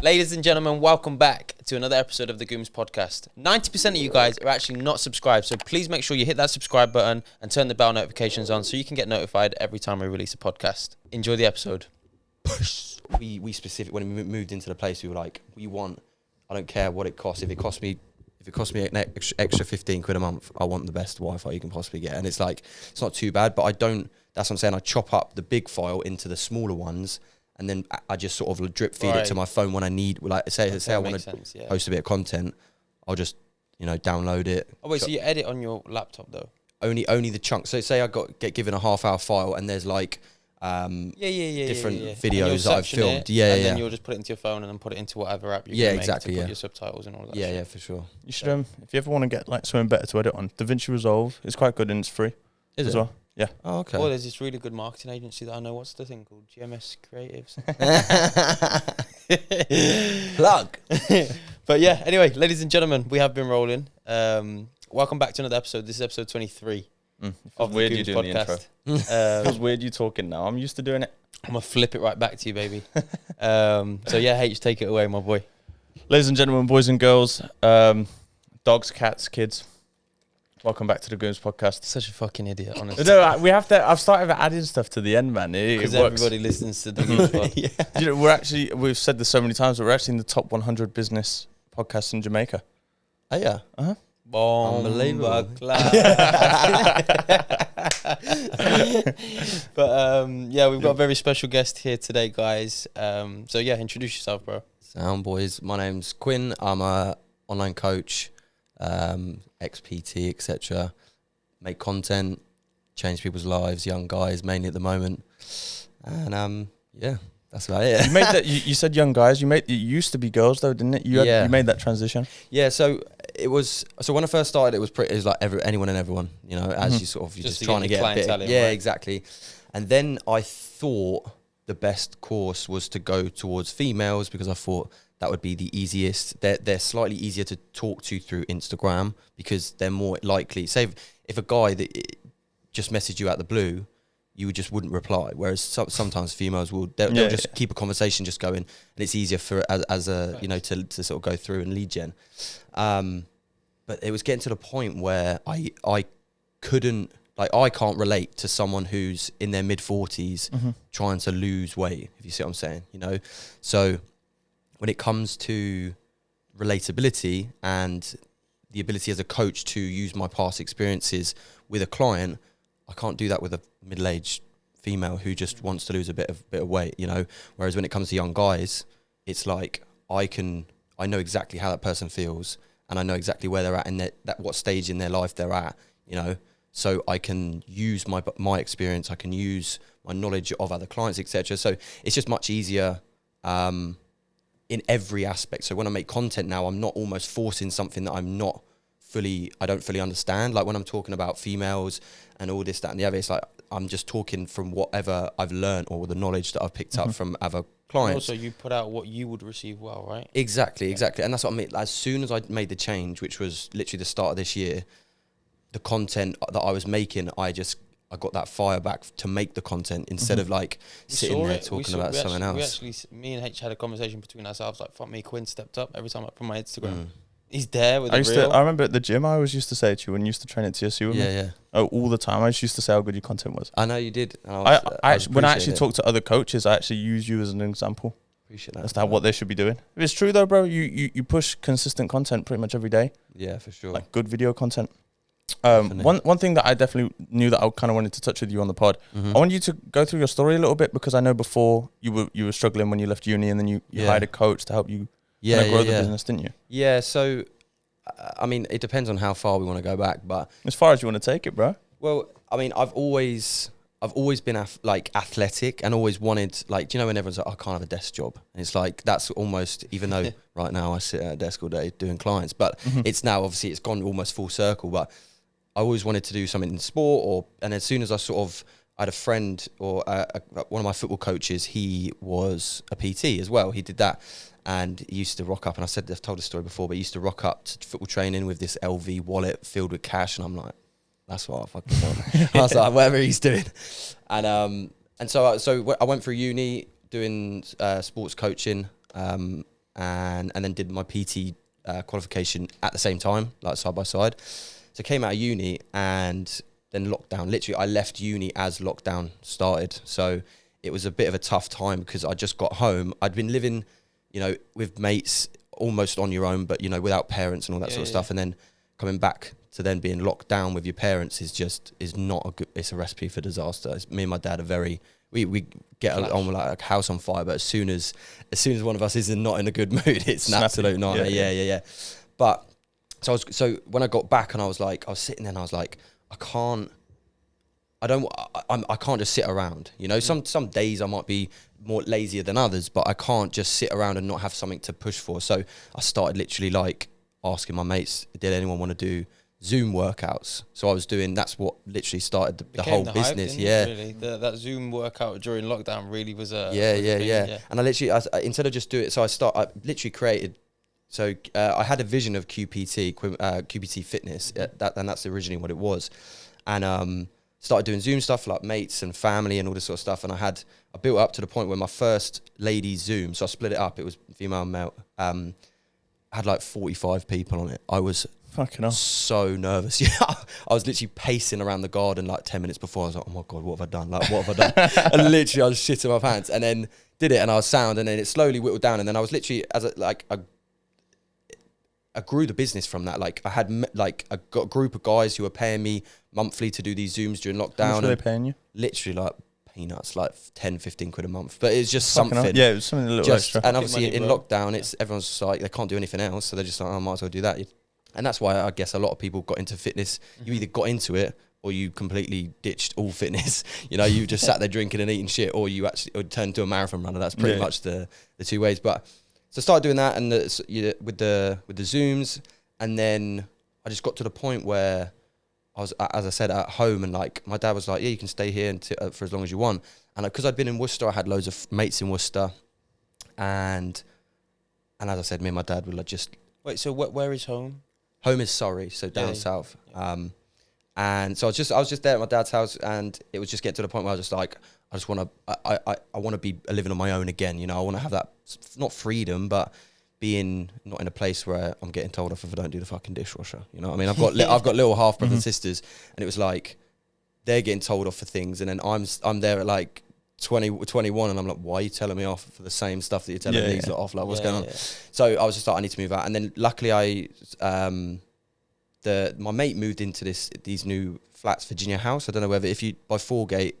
Ladies and gentlemen, welcome back to another episode of the Gooms Podcast. 90% of you guys are actually not subscribed, so please make sure you hit that subscribe button and turn the bell notifications on so you can get notified every time we release a podcast. Enjoy the episode. We specific when we moved into the place, we were like, I don't care what it costs. If it costs me an extra 15 quid a month, I want the best Wi-Fi you can possibly get. And it's like, it's not too bad, but that's what I'm saying. I chop up the big file into the smaller ones, and then I just sort of drip feed it to my phone when I need, like say I want to post a bit of content, I'll just, download it. Oh wait, so you edit on your laptop though? Only the chunks. So say I get given a half-hour file and there's like different videos that I've filmed. And then you'll just put it into your phone and then put it into whatever app you're going to make to put your subtitles and all that. Yeah, for sure. You should, if you ever want to get like something better to edit on, DaVinci Resolve is quite good and it's free. Is as it? well? Yeah. Oh, okay. Well, there's this really good marketing agency that I know. What's the thing called? GMS Creatives. Plug. But yeah, anyway, ladies and gentlemen, we have been rolling. Welcome back to another episode. This is episode 23 of weird the you Gooms doing Podcast. the intro. It feels weird you talking now. I'm used to doing it. I'm going to flip it right back to you, baby. So yeah, H, take it away, my boy. Ladies and gentlemen, boys and girls, dogs, cats, kids, welcome back to the Gooms Podcast. Such a fucking idiot, honestly. No, we have to. I've started adding stuff to the end, man. Because everybody listens to the Gooms Podcast. You know, we've said this so many times, but we're actually in the top 100 business podcasts in Jamaica. Oh yeah. Uh-huh. Unbelievable. But yeah, we've got a very special guest here today, guys. So yeah, introduce yourself, bro. Sound boys. My name's Quinn. I'm a online coach, ex-PT, etc. Make content, change people's lives, young guys mainly at the moment. And yeah, that's about it. You made that. You said young guys. It used to be girls though, didn't it? You made that transition. Yeah. So it was. So when I first started, it was like anyone and everyone. As you sort of you're just trying to get a bit. Yeah, right? Exactly. And then I thought the best course was to go towards females because I thought that would be the easiest. They're slightly easier to talk to through Instagram because they're more likely. Say if a guy that just messaged you out the blue, you just wouldn't reply. Whereas sometimes females they'll just keep a conversation just going, and it's easier for as a to sort of go through and lead gen. But it was getting to the point where I couldn't. Like, I can't relate to someone who's in their mid-40s trying to lose weight, if you see what I'm saying, So when it comes to relatability and the ability as a coach to use my past experiences with a client, I can't do that with a middle-aged female who just wants to lose a bit of weight, Whereas when it comes to young guys, it's like I know exactly how that person feels and I know exactly where they're at and what stage in their life they're at, So I can use my experience, I can use my knowledge of other clients, etc. So it's just much easier in every aspect. So when I make content now, I'm not almost forcing something that I don't fully understand. Like when I'm talking about females and all this, that, and the other, it's like I'm just talking from whatever I've learned or the knowledge that I've picked up from other clients. Also, you put out what you would receive well, right? Exactly. And that's what I mean. As soon as I made the change, which was literally the start of this year, the content that I was making, I got that fire back to make the content instead of like sitting there talking about something else. Me and H had a conversation between ourselves, like, fuck me, Quinn stepped up every time I put my Instagram. He's there with the reel. I remember at the gym, I always used to say to you when you used to train at TSU with me. Yeah. Oh, all the time. I just used to say how good your content was. I know you did. When I actually talk to other coaches, I actually use you as an example. Appreciate that. That's what they should be doing. If it's true though, bro, you push consistent content pretty much every day. Yeah, for sure. Like good video content. One thing that I definitely knew that I kind of wanted to touch with you on the pod, I want you to go through your story a little bit because I know before you were struggling when you left uni and then you hired a coach to help you grow the business, didn't you? Yeah, so I mean, it depends on how far we want to go back, but as far as you want to take it, bro. Well, I mean, I've always been athletic and always wanted, like, do you know when everyone's like, I can't have a desk job? And it's like, that's almost, even though right now I sit at a desk all day doing clients, but it's now obviously it's gone almost full circle, but I always wanted to do something in sport and as soon as I had a friend or one of my football coaches, he was a PT as well. He did that and he used to rock up, and I've told this story before, but he used to rock up to football training with this LV wallet filled with cash, and I'm like, that's what I fucking want. I was like, whatever he's doing. And so I went through uni doing sports coaching, and then did my PT qualification at the same time, like side by side. So came out of uni, and then lockdown. Literally, I left uni as lockdown started. So it was a bit of a tough time because I just got home. I'd been living, you know, with mates, almost on your own, but, you know, without parents and all that sort of stuff. And then coming back to then being locked down with your parents is not a good, it's a recipe for disaster. Me and my dad are very, we get on like a house on fire, but as soon as one of us is not in a good mood, it's an absolute nightmare. Yeah. But so when I got back and I was sitting there and I was like, I can't just sit around, you know. Some days I might be more lazier than others, but I can't just sit around and not have something to push for. So I started literally like asking my mates, did anyone want to do Zoom workouts? So I was doing, that's what literally started the whole business. Really. That Zoom workout during lockdown really was a thing. And I literally, instead of just do it, so I literally created. So I had a vision of QPT Fitness, and that's originally what it was, and started doing Zoom stuff like mates and family and all this sort of stuff. And I built up to the point where my first ladies Zoom, so I split it up. It was female and male. Had like 45 people on it. I was fucking so nervous. Yeah, I was literally pacing around the garden like 10 minutes before. I was like, oh my God, what have I done? Like, what have I done? And literally I was shitting my pants, and then did it, and I was sound, and then it slowly whittled down, and then I was literally I grew the business from that. Like I got a group of guys who were paying me monthly to do these Zooms during lockdown. How much were they paying you? Literally like peanuts, like 10, 15 quid a month. But it's just something. Yeah, it was something a little extra. And obviously in lockdown, everyone's just like, they can't do anything else. So they're just like, I might as well do that. And that's why I guess a lot of people got into fitness. You either got into it or you completely ditched all fitness. You know, you just sat there drinking and eating shit, or you actually turned to a marathon runner. That's pretty much the two ways. But so I started doing that, and with the Zooms, and then I just got to the point where I was, as I said, at home, and like my dad was like, "Yeah, you can stay here for as long as you want." And because I'd been in Worcester, I had loads of mates in Worcester, and as I said, me and my dad were like just. Wait, so where is home? Home is Surrey, so down south. Yeah. And so I was just there at my dad's house, and it was just getting to the point where I was just like, I just want to, I want to be living on my own again. You know, I want to have that, not freedom, but being not in a place where I'm getting told off if I don't do the fucking dishwasher. You know what I mean? I've got little half brothers and sisters, and it was like, they're getting told off for things, and then I'm there at like 21, and I'm like, why are you telling me off for the same stuff that you're telling these lot off? Like, what's going on? Yeah. So I was just like, I need to move out. And then luckily my mate moved into these new flats, Virginia House. I don't know whether, if you, by Foregate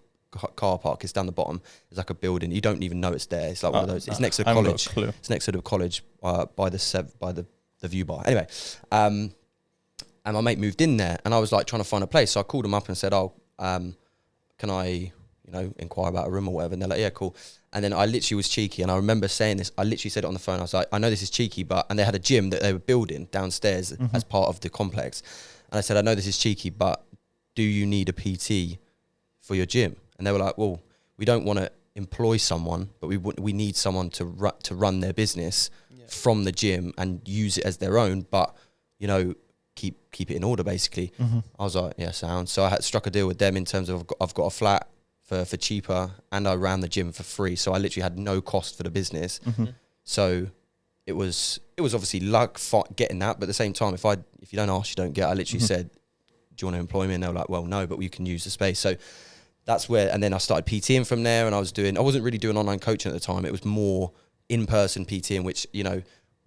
car park, it's down the bottom, there's like a building, you don't even know it's there. It's like one of those, it's next to the college. It's next to the college by the view bar. Anyway, and my mate moved in there, and I was like trying to find a place. So I called him up and said, can I, inquire about a room or whatever? And they're like, yeah, cool. And then I literally was cheeky, and I remember saying this, I literally said it on the phone. I was like, I know this is cheeky, and they had a gym that they were building downstairs as part of the complex. And I said, I know this is cheeky, but do you need a PT for your gym? And they were like, well, we don't want to employ someone, but we need someone to run their business from the gym and use it as their own, but, keep it in order, basically. I was like, yeah, sound. So I had struck a deal with them in terms of I've got a flat for cheaper, and I ran the gym for free. So I literally had no cost for the business. So it was obviously luck getting that, but at the same time, if you don't ask, you don't get. I literally said, do you want to employ me? And they were like, well, no, but we can use the space. So that's where, and then I started PTing from there, and I wasn't really doing online coaching at the time. It was more in-person PTing, which,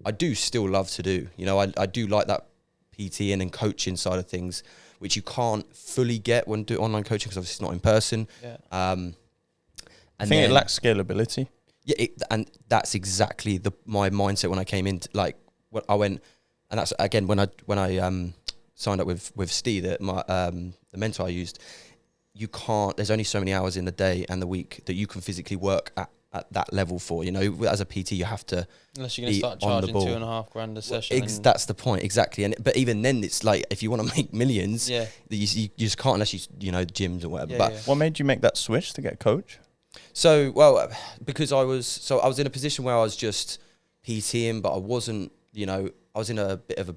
I do still love to do. I do like that PTing and coaching side of things, which you can't fully get when do online coaching, because obviously it's not in person. Yeah. I think it lacks scalability. Yeah, and that's exactly my mindset when I came in. Like, when I went, and that's again when I signed up with Steve, the mentor I used. You can't. There's only so many hours in the day and the week that you can physically work at that level for. As a PT, you have to. Unless you're going to start charging $2,500 a session. That's the point, exactly. But even then, it's like, if you want to make millions, you just can't, unless gyms or whatever. What made you make that switch to get a coach? So, well, because I was in a position where I was just PTing, but I wasn't. I was in a bit of a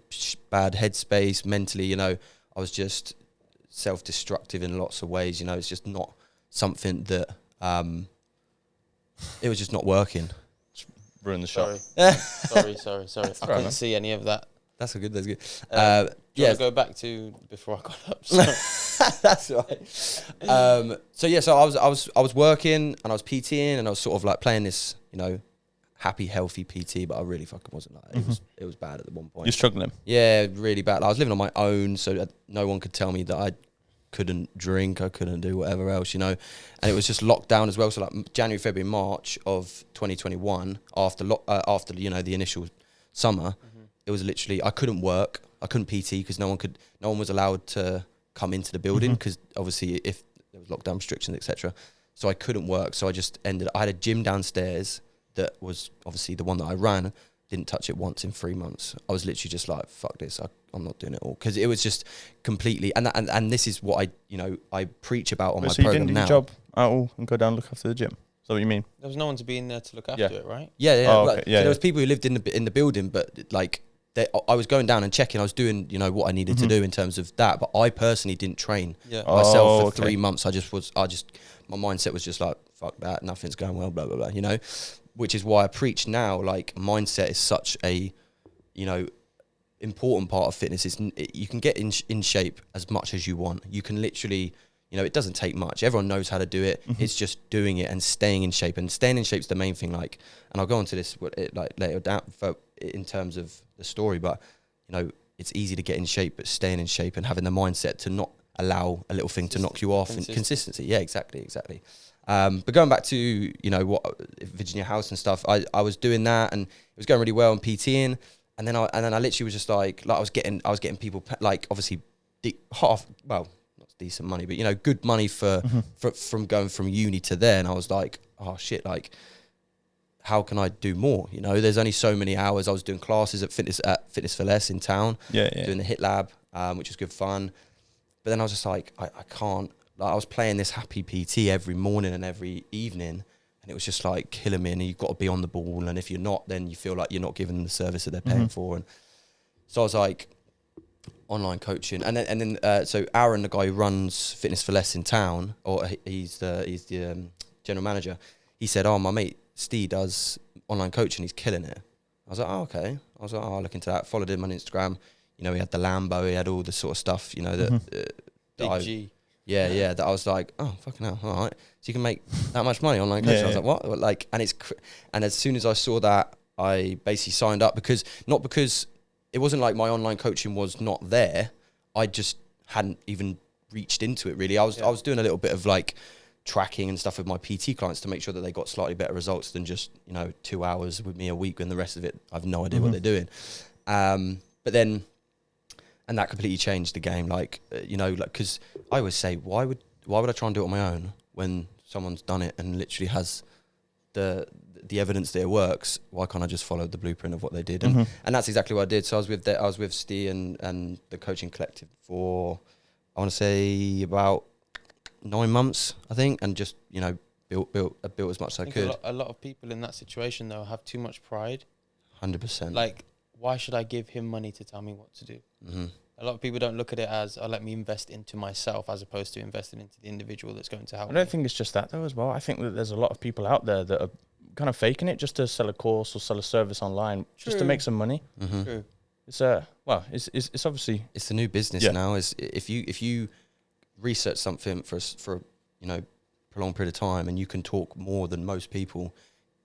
bad headspace mentally. I was just self-destructive in lots of ways. It's just not something that. It was just not working. ruin the shot. Sorry. I couldn't see any of that. That's good. Do you want to go back to before I got up? That's right. So I was working and I was PTing and I was sort of like playing this, happy, healthy PT, but I really fucking wasn't like it was bad at the one point. You're struggling? Yeah, really bad. I was living on my own, so no one could tell me that I couldn't drink, I couldn't do whatever else, and it was just locked down as well. So like January, February, March of 2021, after the initial summer, it was literally I couldn't work, I couldn't PT because no one was allowed to come into the building because obviously if there was lockdown restrictions, etc. So I couldn't work. So I had a gym downstairs that was obviously the one that I ran. Didn't touch it once in 3 months. I was literally just like, fuck this, I'm not doing it all, because it was just completely. And this is what I preach about on my program now. So you didn't do your job at all and go down and look after the gym? Is that what you mean? There was no one to be in there to look after it, right? Yeah. Oh, okay. There was people who lived in the building, but like I was going down and checking. I was doing what I needed to do in terms of that, but I personally didn't train myself for 3 months. My mindset was just like, fuck that, nothing's going well, blah blah blah. Which is why I preach now, like mindset is such a, important part of fitness. You can get in shape as much as you want. You can literally, it doesn't take much. Everyone knows how to do it. It's just doing it and staying in shape. And staying in shape is the main thing. Like, and I'll go into this later down in terms of the story. But it's easy to get in shape, but staying in shape and having the mindset to not allow a little thing to knock you off. And consistency. Yeah, exactly. But going back to what Virginia House and stuff, I was doing that and it was going really well and PTing, and then I literally was just like I was getting people like obviously not decent money, but good money from going from uni to there, and I was like, oh shit, like how can I do more? There's only so many hours. I was doing classes at Fitness for Less in town, doing the HIIT lab, which was good fun, but then I was just like I can't. Like I was playing this happy PT every morning and every evening, and it was just like killing me. And you've got to be on the ball, and if you're not, then you feel like you're not giving them the service that they're paying for. And so I was like, online coaching, and then so Aaron, the guy who runs Fitness for Less in town, or he's the general manager. He said, "Oh, my mate Steve does online coaching. He's killing it." I was like, "Oh, okay." I was like, "Oh, I'll look into that." Followed him on Instagram. He had the Lambo. He had all the sort of stuff. That Big G. Yeah, that I was like, oh, fucking hell, all right. So you can make that much money online coaching. I was like, what? Like, and as soon as I saw that, I basically signed up because it wasn't like my online coaching was not there. I just hadn't even reached into it really. I was doing a little bit of like tracking and stuff with my PT clients to make sure that they got slightly better results than just 2 hours with me a week, and the rest of it I have no idea what they're doing. But then. And that completely changed the game, because I always say, why would I try and do it on my own when someone's done it and literally has the evidence that it works? Why can't I just follow the blueprint of what they did? And that's exactly what I did. So I was with Steve and the coaching collective for, I want to say about 9 months, I think, and just built as much as I could. A lot of people in that situation though have too much pride. 100%. Like, why should I give him money to tell me what to do? A lot of people don't look at it as, let me invest into myself, as opposed to investing into the individual that's going to help me. I don't think it's just that though as well. I think that there's a lot of people out there that are kind of faking it just to sell a course or sell a service online, just to make some money. True. It's it's obviously, it's the new business now. Is if you research something for prolonged period of time, and you can talk more than most people.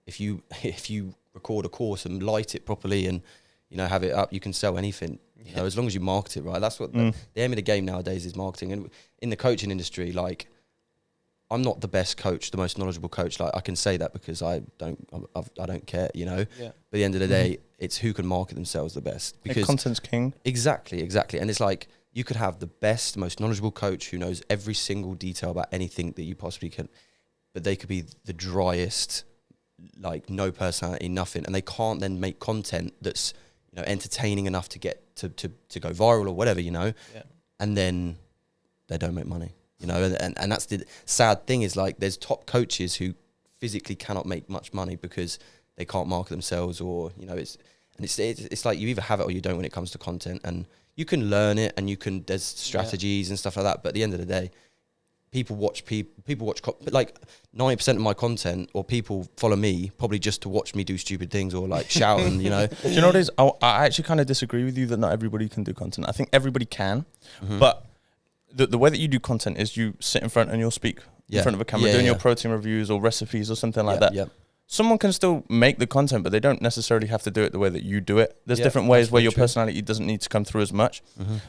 If you record a course and light it properly and have it up, you can sell anything. As long as you market it right. That's what the aim of the game nowadays is, marketing. And in the coaching industry, like, I'm not the best coach, the most knowledgeable coach. Like, I can say that because I don't care. But at the end of the day, it's who can market themselves the best. Because content's king. Exactly. And it's like, you could have the best, most knowledgeable coach who knows every single detail about anything that you possibly can, but they could be the driest, like no personality, nothing, and they can't then make content that's entertaining enough to get to go viral or whatever, and then they don't make money, and that's the sad thing, is like there's top coaches who physically cannot make much money because they can't market themselves, or it's like you either have it or you don't when it comes to content. And you can learn it, and there's strategies and stuff like that, but at the end of the day, people watch like 90% of my content, or people follow me probably just to watch me do stupid things or like shout and, you know. Do you know what it is? I actually kind of disagree with you that not everybody can do content. I think everybody can, but the way that you do content is you sit in front and you'll speak in front of a camera doing your protein reviews or recipes or something like that. Someone can still make the content, but they don't necessarily have to do it the way that you do it. There's different ways where your personality doesn't need to come through as much,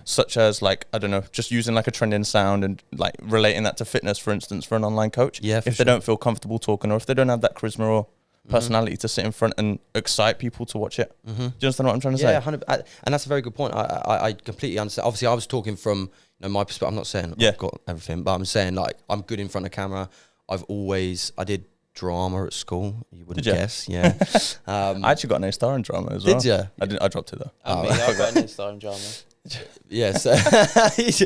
such as like, I don't know, just using like a trending sound and like relating that to fitness, for instance, for an online coach. If they don't feel comfortable talking, or if they don't have that charisma or personality to sit in front and excite people to watch it. Do you understand what I'm trying to say? Yeah, 100%. And that's a very good point. I completely understand. Obviously, I was talking from my perspective. I'm not saying I've got everything, but I'm saying like I'm good in front of camera. I did drama at school. You wouldn't guess. Yeah. I actually got an A star in drama as well. Did you? I dropped it though. I got an A star in drama. Yeah, so he's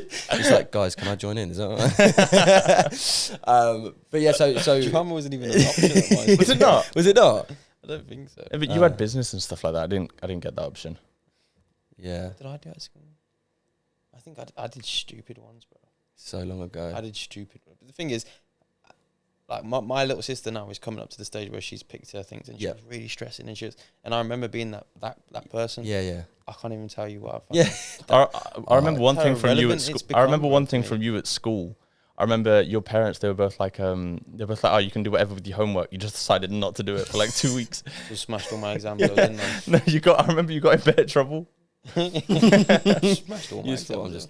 like, guys, can I join in? Is that all right? But yeah, so drama wasn't even an option. Was it not? Was it not? I don't think so. Yeah, but you had business and stuff like that. I didn't get that option. Yeah. What did I do at school? I think I did stupid ones, bro. So long ago. I did stupid ones. But the thing is, like my little sister now is coming up to the stage where she's picked her things and she was really stressing and I remember being that person. Yeah. I can't even tell you what. I remember one thing from you at school. I remember one thing from you at school. I remember your parents. They were both like, oh, you can do whatever with your homework. You just decided not to do it for like 2 weeks. Just smashed all my exams, didn't I? No, I remember you got in bit of trouble. Smashed all my exams.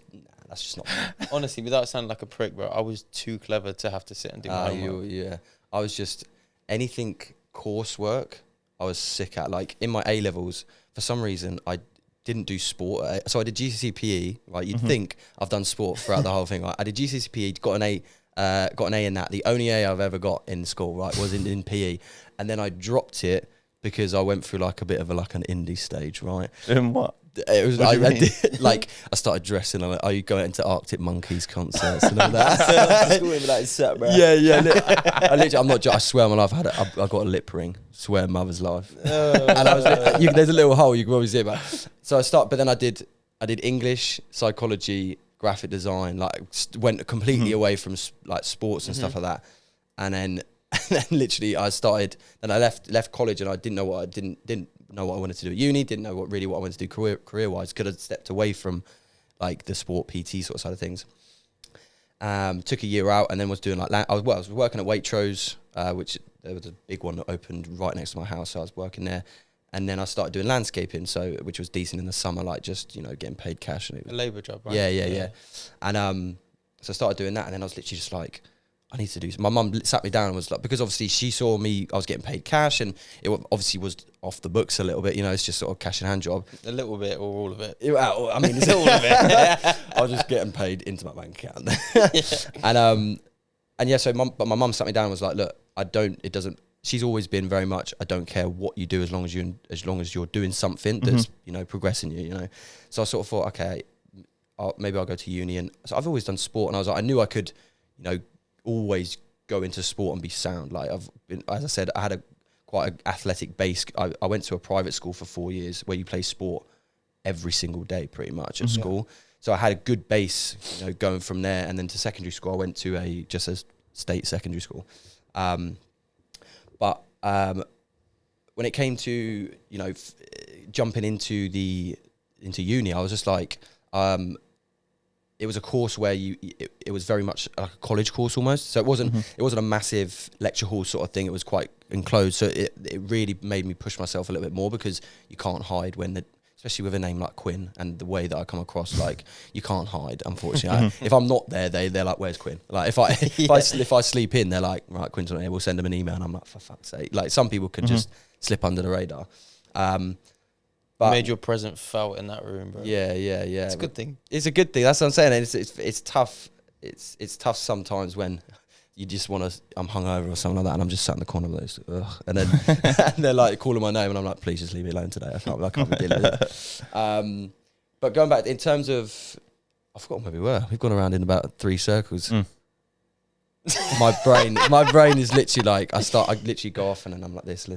That's just not fun. Honestly, without sounding like a prick, bro, I was too clever to have to sit and do my homework. I was just anything coursework I was sick at. Like in my A levels, for some reason I didn't do sport. So I did GCSE PE. Right, you'd think I've done sport throughout the whole thing. Right? I did GCSE PE, got an A in that. The only A I've ever got in school, right, was in PE, and then I dropped it because I went through like a bit of an indie stage, right? In what? It was I started dressing on it. I going to Arctic Monkeys concerts and all that. I'm not. I swear on my life, I got a lip ring. Swear on mother's life. And I was. There's a little hole you can probably see it. So I started, but then I did English, psychology, graphic design. Like went completely away from like sports and stuff like that. And then literally I started. Then I left college and I didn't know what I didn't know what I wanted to do at uni, didn't know what I wanted to do career-wise, could have stepped away from like the sport PT sort of side of things. Took a year out and then was doing like, I was working at Waitrose, which there was a big one that opened right next to my house, so I was working there. And then I started doing landscaping, which was decent in the summer, like just, getting paid cash. And it was a labour job, right? Yeah. And so I started doing that and then I was literally just like, I need to do. My mum sat me down and was like, because obviously she saw me, I was getting paid cash, and it obviously was off the books a little bit. It's just sort of cash in hand job. A little bit or all of it? I mean, it's all of it. I was just getting paid into my bank account, and yeah. So, my mum sat me down and was like, look, it doesn't. She's always been very much, I don't care what you do as long as you're doing something that's progressing you. So I sort of thought, okay, maybe I'll go to uni, and so I've always done sport, and I was like, I knew I could, always go into sport and be sound. Like as I said, I had quite an athletic base. I went to a private school for 4 years where you play sport every single day pretty much at school. So I had a good base, going from there. And then to secondary school, I went to just a state secondary school. But when it came to, jumping into uni, I was just like, it was a course where it was very much like a college course almost. So it wasn't a massive lecture hall sort of thing. It was quite enclosed. So it really made me push myself a little bit more, because you can't hide especially with a name like Quinn and the way that I come across, like you can't hide, unfortunately. If I'm not there, they're like, where's Quinn? Like if I sleep in, they're like, right, Quinn's not here, we'll send them an email. And I'm like, for fuck's sake. Like some people can just slip under the radar. But made your presence felt in that room, bro. Yeah. It's a good thing. It's a good thing. That's what I'm saying. It's tough. It's tough sometimes when you just want to. I'm hungover or something like that, and I'm just sat in the corner of those, and then and they're like calling my name, and I'm like, please just leave me alone today. I can't be dealing with it. But going back in terms of, I forgot where we were. We've gone around in about 3 circles. My brain is literally like I literally go off, and then I'm like this.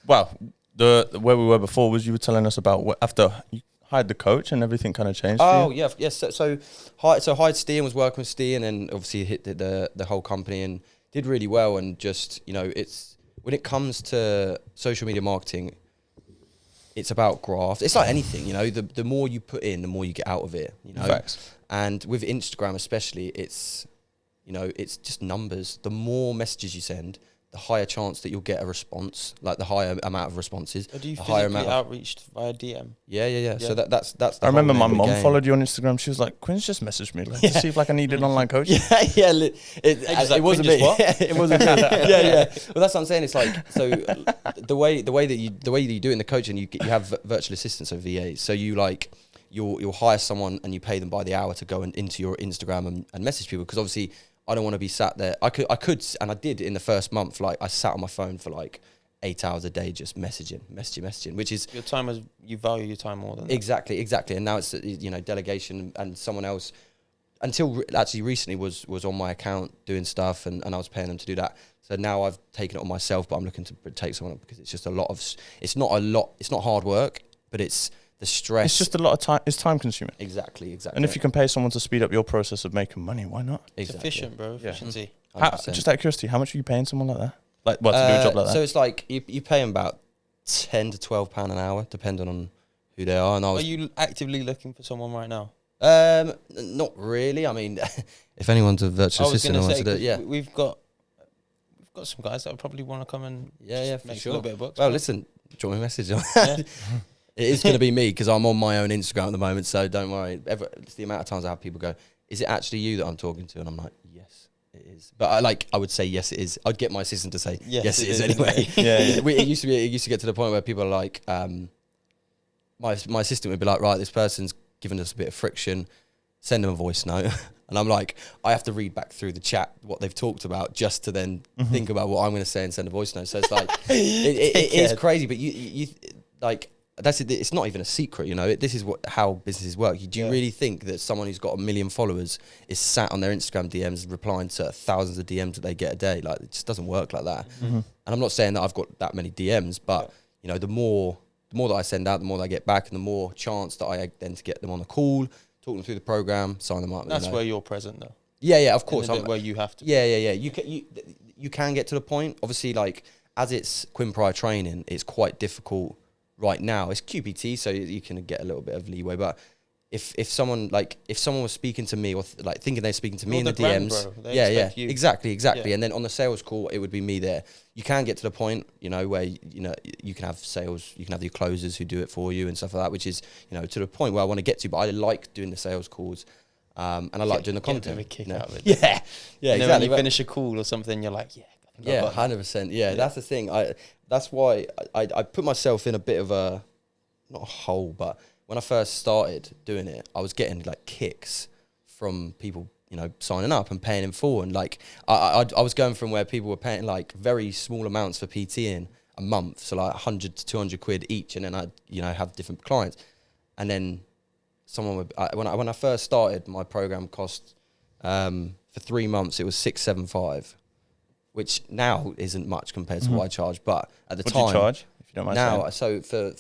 Wow. Where we were before was you were telling us about after hired the coach and everything kind of changed? Oh yeah, yes. So hired Steve, was working with Steve, and then obviously hit the whole company and did really well. And just, you know, it's when it comes to social media marketing, it's about graft. It's like anything, you know. The more you put in, the more you get out of it. You know. Facts. And with Instagram especially, it's, you know, it's just numbers. The more messages you send, the higher chance that you'll get a response, like the higher amount of responses. Do you physically outreached via DM? Yeah. So that's. I remember my mom followed you on Instagram. She was like, "Quinn's just messaged me to see if like I needed online coaching." Yeah. It wasn't me. It wasn't me. Yeah. Well, that's what I'm saying. It's like, so the way that you do it in the coaching, you have virtual assistants or VAs. So you'll hire someone and you pay them by the hour to go into your Instagram and message people, because obviously I don't want to be sat there. I could, and I did in the first month. Like I sat on my phone for like 8 hours a day just messaging, which is your time is, you value your time more than that. Exactly. And now it's, you know, Delegation and someone else, until actually recently was on my account doing stuff, and I was paying them to do that. So now I've taken it on myself, but I'm looking to take someone up, because it's just it's not hard work, but it's the stress. It's just a lot of time. It's time consuming. Exactly. And if you can pay someone to speed up your process of making money, why not? Exactly. It's efficient, bro. Efficiency. Just out of curiosity, how much are you paying someone like that? Like, what, to do a job like that? So it's like you pay them about £10 to £12 an hour, depending on who they are. And are you actively looking for someone right now? Not really. I mean, if anyone's a virtual assistant who wants to do it, yeah. We've got some guys that would probably want to come and for make sure. a little bit of bucks. Well, listen, drop me a message. It is going to be me, because I'm on my own Instagram at the moment, so don't worry. It's the amount of times I have people go, "Is it actually you that I'm talking to?" And I'm like, "Yes, it is." But I would say yes, it is. I'd get my assistant to say yes, it is anyway. It used to get to the point where people are like, my assistant would be like, "Right, this person's given us a bit of friction. Send them a voice note." And I'm like, I have to read back through the chat what they've talked about just to then think about what I'm going to say and send a voice note. So it's like it is crazy, but you like. It's not even a secret, you know. This is how businesses work. Do you really think that someone who's got 1 million followers is sat on their Instagram DMs replying to thousands of DMs that they get a day? Like, it just doesn't work like that. And I'm not saying that I've got that many DMs, but you know, the more that I send out, the more that I get back, and the more chance that I then to get them on a call, talk them through the program, sign them up. That's where you're present, though. Yeah, of course. Where you have to. Yeah. You can get to the point. Obviously, like, as it's Quinn Prior training, it's quite difficult. Right now it's QPT, so you can get a little bit of leeway. But if someone was speaking to me, or thinking they're speaking to me in the DMs, exactly. Yeah. And then on the sales call, it would be me there. You can get to the point, you know, where you can have sales, you can have your closers who do it for you and stuff like that, which is, you know, to the point where I want to get to. But I like doing the sales calls, and I like doing the content. Out of it. Yeah, exactly. When you finish a call or something, you're like, 100%. Yeah, that's the thing. That's why I put myself in a bit of a, not a hole, but when I first started doing it, I was getting like kicks from people, you know, signing up and paying in full. And like, I was going from where people were paying like very small amounts for PT in a month. So like 100 to 200 quid each. And then I'd, you know, have different clients. And then someone would, when I first started, my program cost, for 3 months, it was 675. Which now isn't much compared to what I charge, but at the time, what do you charge, if you don't mind now, saying? So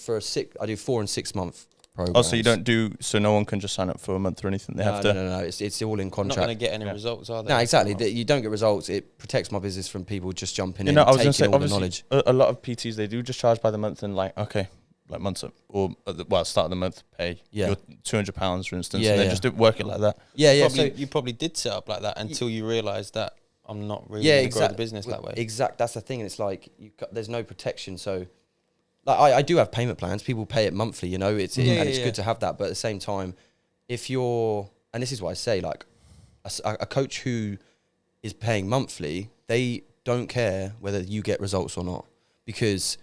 I do 4 and 6 month programs. Oh, so you don't do, so no one can just sign up for a month or anything? They have to. No. It's all in contract. Not going to get any results, are they? No, exactly. You don't get results. It protects my business from people just jumping in I was and taking all the knowledge. A lot of PTs, they do just charge by the month, and like, okay, like months up, or start of the month, pay your £200 for instance, and then just work it like that. Yeah. You probably did set up like that until you realised that I'm not really going to grow the business that way. That's the thing. And it's like, there's no protection. So like I do have payment plans. People pay it monthly, you know, it's good to have that. But at the same time, if you're, and this is what I say, like a coach who is paying monthly, they don't care whether you get results or not, because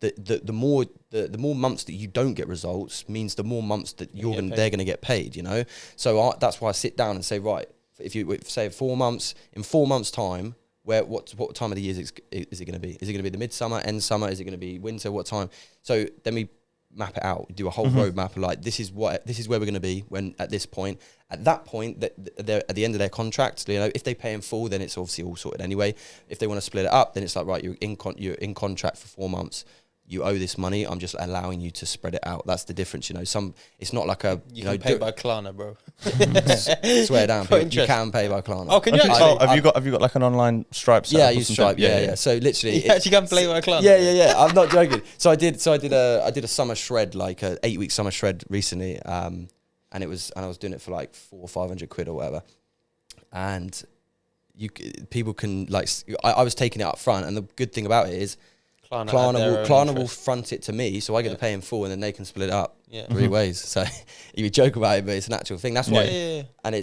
the more months that you don't get results means the more months that they're going to get paid, you know? So that's why I sit down and say, right, if you say 4 months, in 4 months time, what time of the year is it going to be? Is it going to be the midsummer, end summer? Is it going to be winter? What time? So then we map it out, do a whole roadmap of like, this is where we're going to be when at this point. At that point, they're at the end of their contract, you know, if they pay in full, then it's obviously all sorted anyway. If they want to split it up, then it's like, right, you're in contract for 4 months. you owe this money. I'm just allowing you to spread it out. That's the difference, you know. It's not like you can pay by Klarna, bro. Swear down, you can pay by Klarna. Oh, can you? Have you got like an online Stripe? Yeah, I use Stripe. Yeah. So literally, you actually can play by Klarna. Yeah. I'm not joking. So I did a summer shred, like a 8-week summer shred recently, and I was doing it for like 400 or 500 quid or whatever, and people can like. I was taking it up front, and the good thing about it is. Klarna will front it to me, so I get to pay in full, and then they can split it up 3 ways. So you joke about it, but it's an actual thing. That's why, and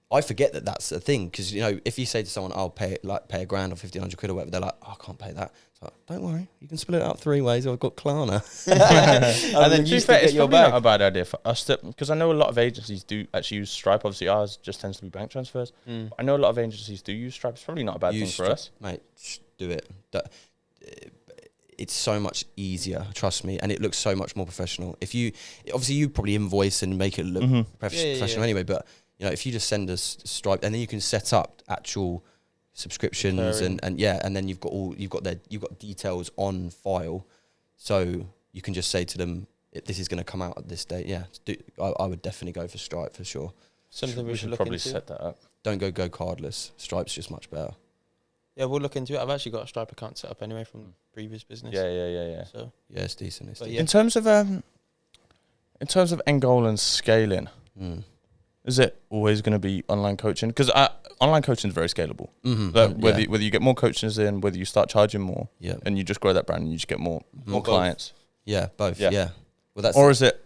I forget that that's a thing, because you know, if you say to someone, "I'll pay $1,000 or 1,500 quid or whatever," they're like, "Oh, I can't pay that." So don't worry, you can split it up 3 ways. I've got Klarna, and then you get your bag. Not a bad idea for us, because I know a lot of agencies do actually use Stripe. Obviously, ours just tends to be bank transfers. I know a lot of agencies do use Stripe. It's probably not a bad thing for us, mate. Do it. It's so much easier, trust me, and it looks so much more professional. If you probably invoice and make it look professional anyway, but you know, if you just send us Stripe, and then you can set up actual subscriptions and then you've got details on file, so you can just say to them, this is going to come out at this date. I would definitely go for Stripe for sure. Something we should look probably into. Set that up. Don't go cardless. Stripe's just much better. Yeah, we'll look into it. I've actually got a Stripe account set up anyway from previous business. Yeah. So it's decent. In terms of end goal and scaling, is it always going to be online coaching? Because online coaching is very scalable. Whether you get more coaches in, whether you start charging more, and you just grow that brand and you just get more clients. Yeah, both. Yeah. Well, that's or is it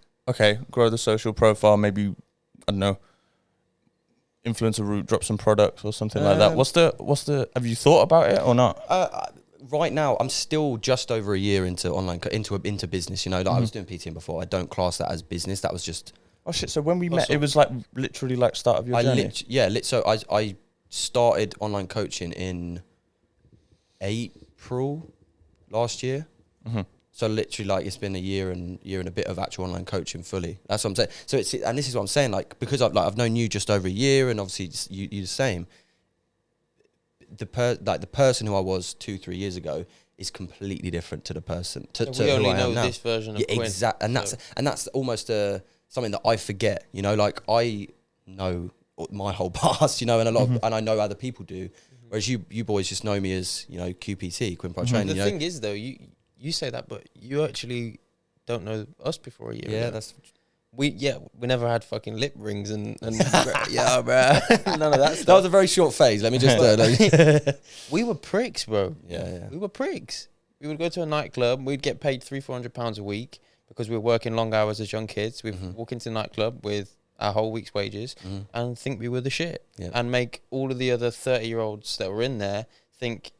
grow the social profile? Maybe I don't know. Influencer route, drop some products or something like that. What's the? Have you thought about it or not? Right now, I'm still just over a year into online into business. You know, like I was doing PTing before. I don't class that as business. That was just. Oh shit! So when we met, it was like literally like start of your journey. So I started online coaching in April last year. So literally, like, it's been a year and a bit of actual online coaching fully. That's what I'm saying. So and this is what I'm saying. Like, because I've known you just over a year, and obviously you the same. The person who I was 2-3 years ago is completely different to the person to we only who I am know now. this version of Quinn. Exactly, and that's almost something that I forget. You know, like I know my whole past. You know, and and I know other people do. Whereas you boys just know me as, you know, QPT, Quinn Prior Training. The thing is, though, you say that, but you actually don't know us before a year ago. That's... We never had fucking lip rings and yeah, bro. None of that stuff. That was a very short phase. Let me just... We were pricks, bro. Yeah. We were pricks. We would go to a nightclub. We'd get paid £300-400 a week because we were working long hours as young kids. We'd walk into the nightclub with our whole week's wages and think we were the shit. And make all of the other 30-year-olds that were in there think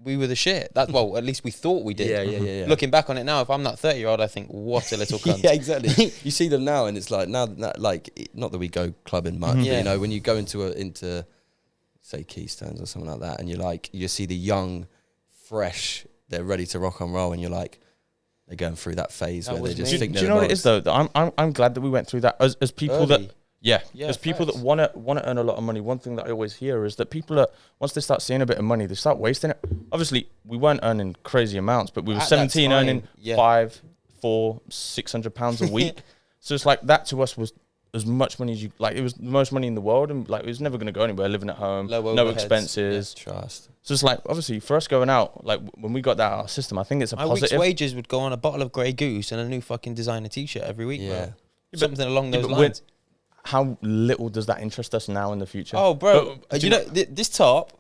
we were the shit. That, well, at least we thought we did. Yeah. Looking back on it now, if I'm that 30-year-old, I think, what a little cunt. Yeah, exactly. You see them now, and it's like like not that we go clubbing much, but, you know, when you go into say Keystones or something like that, and you just see the young, fresh, they're ready to rock and roll, and you're like, they're going through that phase where they just think. Do you know what it is though? I'm glad that we went through that as people early. As people that want to earn a lot of money. One thing that I always hear is that people are, once they start seeing a bit of money, they start wasting it. Obviously, we weren't earning crazy amounts, but we were 17 earning £500, £400, £600 a week. So it's like that to us was as much money as you like. It was the most money in the world, and like it was never going to go anywhere. Living at home, no expenses, trust. So it's like obviously for us going out, like when we got that out of our system, I think it's a positive. My week's wages would go on a bottle of Grey Goose and a new fucking designer T-shirt every week, bro. Something along those lines. How little does that interest us now in the future? Oh, bro, you know this top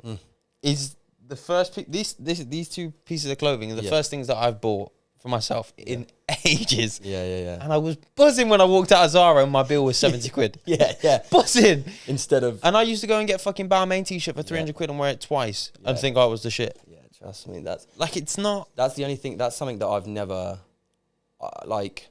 is the first. These two pieces of clothing are the first things that I've bought for myself in ages. Yeah. And I was buzzing when I walked out of Zara and my bill was 70 quid. Yeah. Buzzing. Instead of... And I used to go and get fucking Balmain t-shirt for 300 quid and wear it twice and think I was the shit. Yeah, trust me. That's... Like, it's not... That's the only thing... That's something that I've never... like,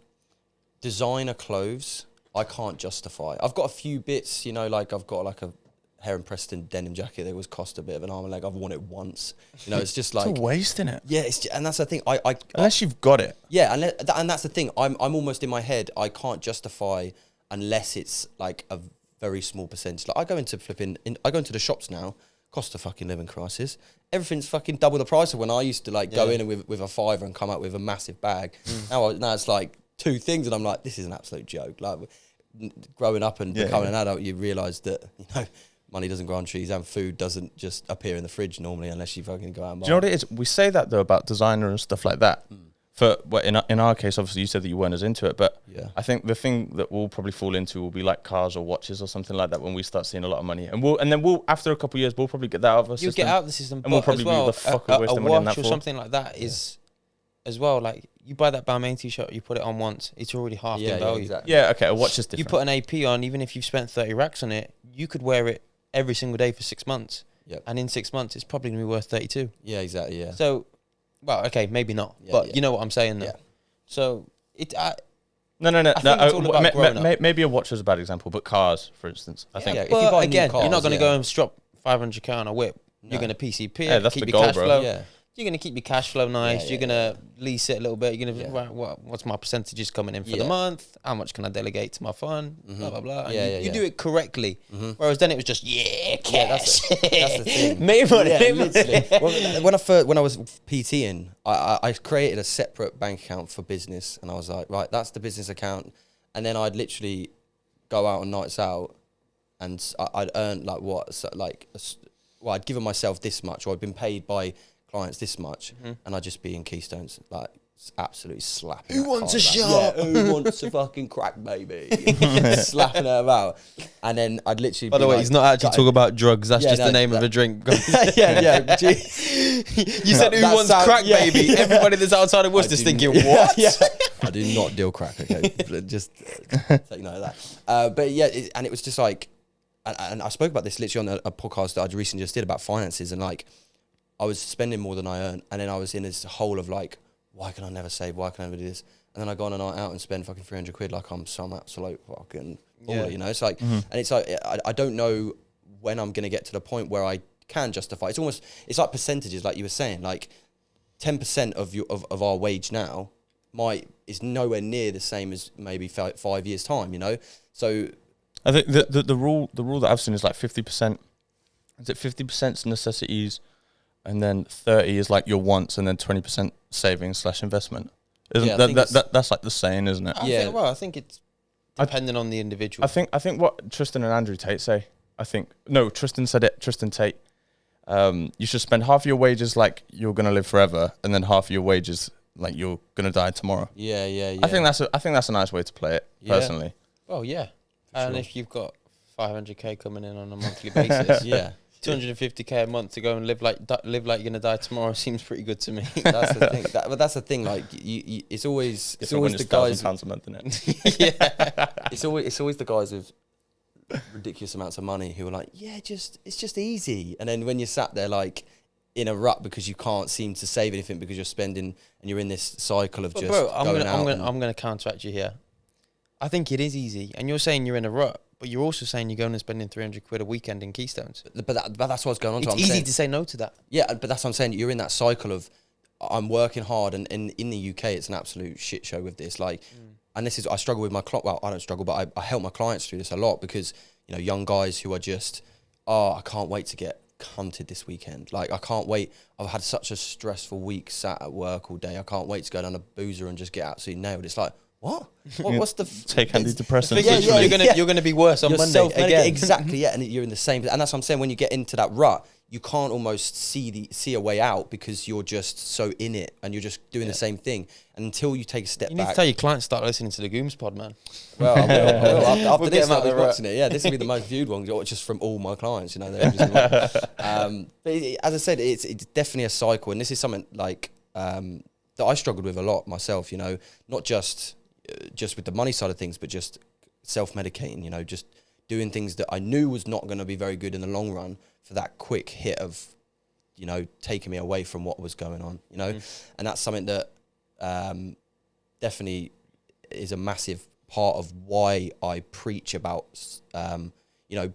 designer clothes, I can't justify. I've got a few bits, you know, like I've got like a Heron Preston denim jacket that was cost a bit of an arm and leg. I've worn it once. You know, it's just like... It's a waste, innit? Yeah, and that's the thing. Unless you've got it. Yeah, and that's the thing. I'm almost in my head, I can't justify unless it's like a very small percentage. Like I go into the shops now, cost a fucking living crisis. everything's fucking double the price of when I used to like go in and with a £5 and come out with a massive bag. Now it's like 2 things, and I'm like, this is an absolute joke. Like growing up and becoming an adult, you realise that, you know, money doesn't grow on trees and food doesn't just appear in the fridge normally unless you fucking go out and buy. Do you know what it is? We say that though about designer and stuff like that. For in our case, obviously you said that you weren't as into it, but I think the thing that we'll probably fall into will be like cars or watches or something like that when we start seeing a lot of money, and we'll after a couple of years we'll probably get that out of our system. You'll get out of the system, and we'll probably be the fuck we wasting money on that or something like that is as well. Like you buy that Balmain t-shirt, you put it on once, it's already half in value. Exactly. Yeah, okay, a watch is different. You put an AP on, even if you've spent 30 racks on it, you could wear it every single day for 6 months. Yep. And in 6 months, it's probably going to be worth 32. Yeah, exactly, yeah. So, well, okay, maybe not. But you know what I'm saying though. Yeah. So, No. Maybe a watch is a bad example, but cars, for instance. I think. Yeah, if you buy again, you're not going to go and drop 500k on a whip. No. You're going to PCP it, that's keep the your goal, cash bro. flow. Yeah. You're going to keep your cash flow nice. You're going to lease it a little bit. You're going to, what's my percentages coming in for the month? How much can I delegate to my fund? Blah, blah, blah. And you do it correctly. Whereas then it was just, cash. Yeah, that's the thing. Make money. Well, when I was PTing, I created a separate bank account for business. And I was like, right, that's the business account. And then I'd literally go out on nights out and I'd earn I'd given myself this much, or I'd been paid by clients this much, and I'd just be in Keystones, like absolutely slapping. Who wants a shot? Yeah, who wants a fucking crack, baby? Slapping her about. And then I'd literally. By the way, he's not actually talking about drugs. That's just the name of a drink. yeah. You said who wants crack, baby? Everybody that's outside of Worcester's thinking, what? I do not deal crack. Okay, just take note of that. But yeah, and it was just like. And I spoke about this literally on a podcast that I recently just did about finances, and like I was spending more than I earn, and then I was in this hole of like, why can I never save? Why can I never do this? And then I go on a night out and spend fucking 300 quid like I'm some absolute fucking baller, you know? It's like, and it's like, I don't know when I'm going to get to the point where I can justify. It's like percentages, like you were saying, like 10% of our wage now is nowhere near the same as maybe 5 years time, you know? So I think the rule that I've seen is like 50%. Is it 50% necessities, and then 30 is like your wants, and then 20% savings / investment? Isn't that's like the saying, isn't it? I think it's depending on the individual. I think what Tristan and Andrew Tate say. Tristan said it. Tristan Tate. You should spend half of your wages like you're gonna live forever, and then half of your wages like you're gonna die tomorrow. Yeah. I think that's a nice way to play it personally. Oh yeah. And if you've got 500k coming in on a monthly basis, 250k a month to go and live like you're gonna die tomorrow seems pretty good to me. That's the thing. But that's the thing. Like, it's always the guys. £1,000 a month, isn't it? It's always the guys with ridiculous amounts of money who are like, it's just easy. And then when you're sat there like in a rut because you can't seem to save anything because you're spending and you're in this cycle of I'm gonna counteract you here. I think it is easy, and you're saying you're in a rut, but you're also saying you're going and spending 300 quid a weekend in Keystones. But that's what's going on. It's easy to say no to that. Yeah, but that's what I'm saying. You're in that cycle of I'm working hard, and in the UK, it's an absolute shit show with this. Like, and this is I struggle with my client. Well, I don't struggle, but I help my clients through this a lot because young guys who are just I can't wait to get cunted this weekend. Like, I can't wait. I've had such a stressful week, sat at work all day. I can't wait to go down a boozer and just get absolutely nailed. It's like. What's the take antidepressants? You're gonna be worse on Monday again. Exactly, yeah, and you're in the same. And that's what I'm saying. When you get into that rut, you can't almost see a way out because you're just so in it and you're just doing the same thing. And until you take a step back, you need to tell your clients start listening to the Gooms pod, man. Well, I will. After this, I'll be watching it. Yeah, this will be the most viewed one, just from all my clients. But as I said, it's definitely a cycle, and this is something like that I struggled with a lot myself. Not just with the money side of things, but just self-medicating, just doing things that I knew was not going to be very good in the long run for that quick hit of, taking me away from what was going on, and that's something that definitely is a massive part of why I preach about,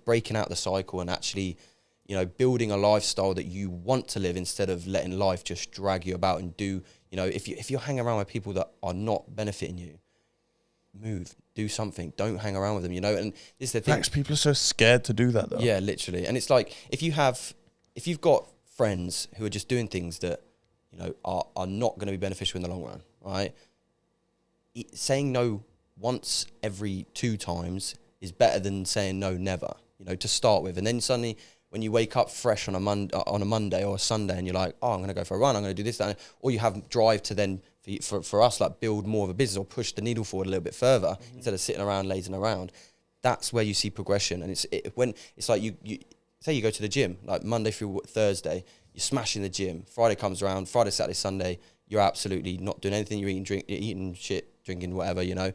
breaking out the cycle and actually, building a lifestyle that you want to live instead of letting life just drag you about and do, if you're hanging around with people that are not benefiting you, move, do something, don't hang around with them, and this is the thing. Thanks, people are so scared to do that though. Yeah, literally. And it's like if you've got friends who are just doing things that, you know, are not going to be beneficial in the long run, right? Saying no once every 2 times is better than saying no never, you know, to start with. And then suddenly when you wake up fresh on a Monday or a Sunday and you're like, oh, I'm going to go for a run, I'm going to do this, that, or you have drive to then, for us, like build more of a business or push the needle forward a little bit further instead of sitting around, lazing around. That's where you see progression. And when it's like you say you go to the gym, like Monday through Thursday, you're smashing the gym. Friday comes around, Friday, Saturday, Sunday, you're absolutely not doing anything. You're eating shit, drinking whatever, you know.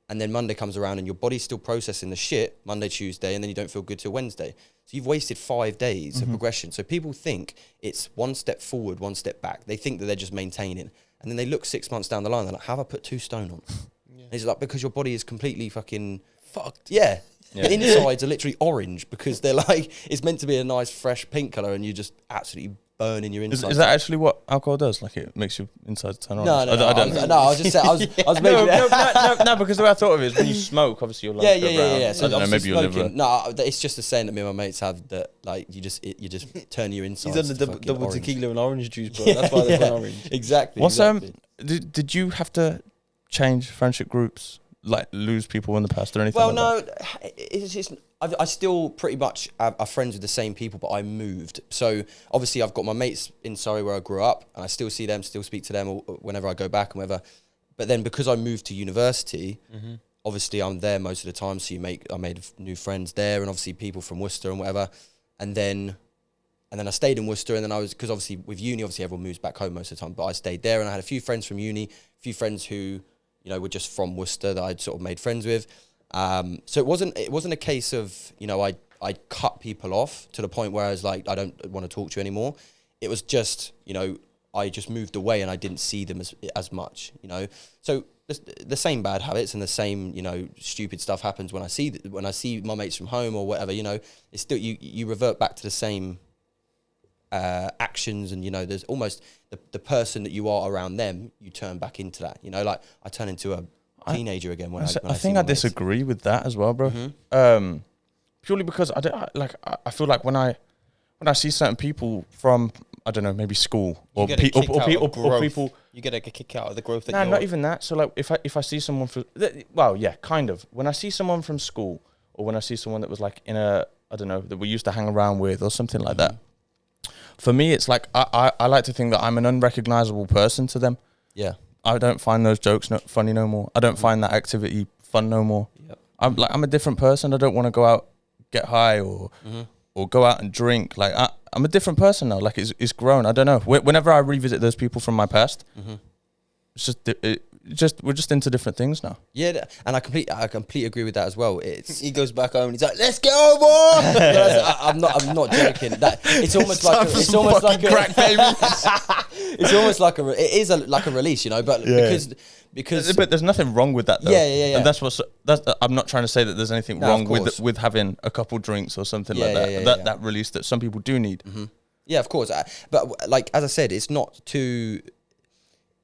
And then Monday comes around and your body's still processing the shit Monday, Tuesday, and then you don't feel good till Wednesday. So you've wasted 5 days of progression. So people think it's 1 step forward, 1 step back. They think that they're just maintaining. And then they look 6 months down the line, they're like, how have I put 2 stone on? Yeah. And it's like, because your body is completely fucking fucked. Yeah. The insides are literally orange because they're like, it's meant to be a nice, fresh pink colour and you just absolutely burning your insides. Is that actually what alcohol does? Like it makes your insides turn orange? No, I don't know. No, I was just saying, I was making no, because the way I thought of it is when you smoke, obviously your lungs go brown. Yeah. So I don't know, maybe your liver. No, it's just the saying that me and my mates have that, like, you just turn your insides. He's on the double tequila and orange juice, bro. That's why they're going orange. Exactly. Did you have to change friendship groups, like lose people in the past or anything? Well, like no, I still pretty much are friends with the same people, but I moved. So obviously I've got my mates in Surrey where I grew up, and I still see them, still speak to them whenever I go back and whatever. But then because I moved to university, obviously I'm there most of the time, so I made new friends there, and obviously people from Worcester and whatever. And then I stayed in Worcester, and then because obviously with uni, obviously everyone moves back home most of the time, but I stayed there, and I had a few friends from uni, a few friends who, you know, were just from Worcester that I'd sort of made friends with. So it wasn't a case of, you know, I cut people off to the point where I was like, I don't want to talk to you anymore. It was just, you know, I just moved away and I didn't see them as much, you know. So the same bad habits and the same, you know, stupid stuff happens when I see my mates from home or whatever, you know. It's still you revert back to the same actions, and, you know, there's almost the person that you are around them, you turn back into that, you know. Like I turn into a teenager again when I think I disagree with that as well, bro. Purely because I feel like when I see certain people from, I don't know, maybe school or people, you get a kick out of the growth. Nah, not even that. So like if I see someone kind of when I see someone from school, or when I see someone that was like in a, I don't know, that we used to hang around with or something like that. For me, it's like I like to think that I'm an unrecognizable person to them. Yeah. I don't find those jokes funny no more. I don't find that activity fun no more. Yep. I'm a different person. I don't want to go out, get high, or go out and drink. Like I'm a different person now. Like it's grown. I don't know. Whenever I revisit those people from my past, it's we're just into different things now. Yeah, and I completely agree with that as well. He goes back home and he's like, "Let's go, boy!" I'm not joking. It's almost like a crack, baby. It's almost like like a release, you know. But because but there's nothing wrong with that, though. Yeah. And that's I'm not trying to say that there's anything wrong with having a couple drinks or something like that. That release that some people do need. Yeah, of course. But like as I said, it's not too.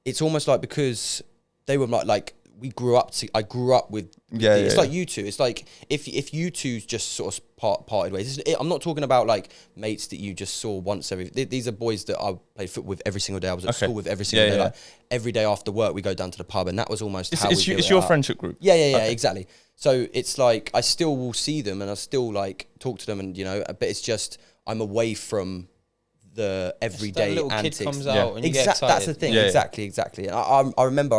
It's almost like because they were like I grew up with. It's like you two. It's like if you two just sort of parted ways. I'm not talking about like mates that you just saw once every. These are boys that I played football with every single day. I was at school with every single day. Like every day after work, we go down to the pub, and that was almost how it's your friendship group. Yeah, exactly. So it's like I still will see them, and I still like talk to them, and, you know, but it's just I'm away from the everyday little antics. Kid comes out and you get excited. That's the thing. Exactly. And I remember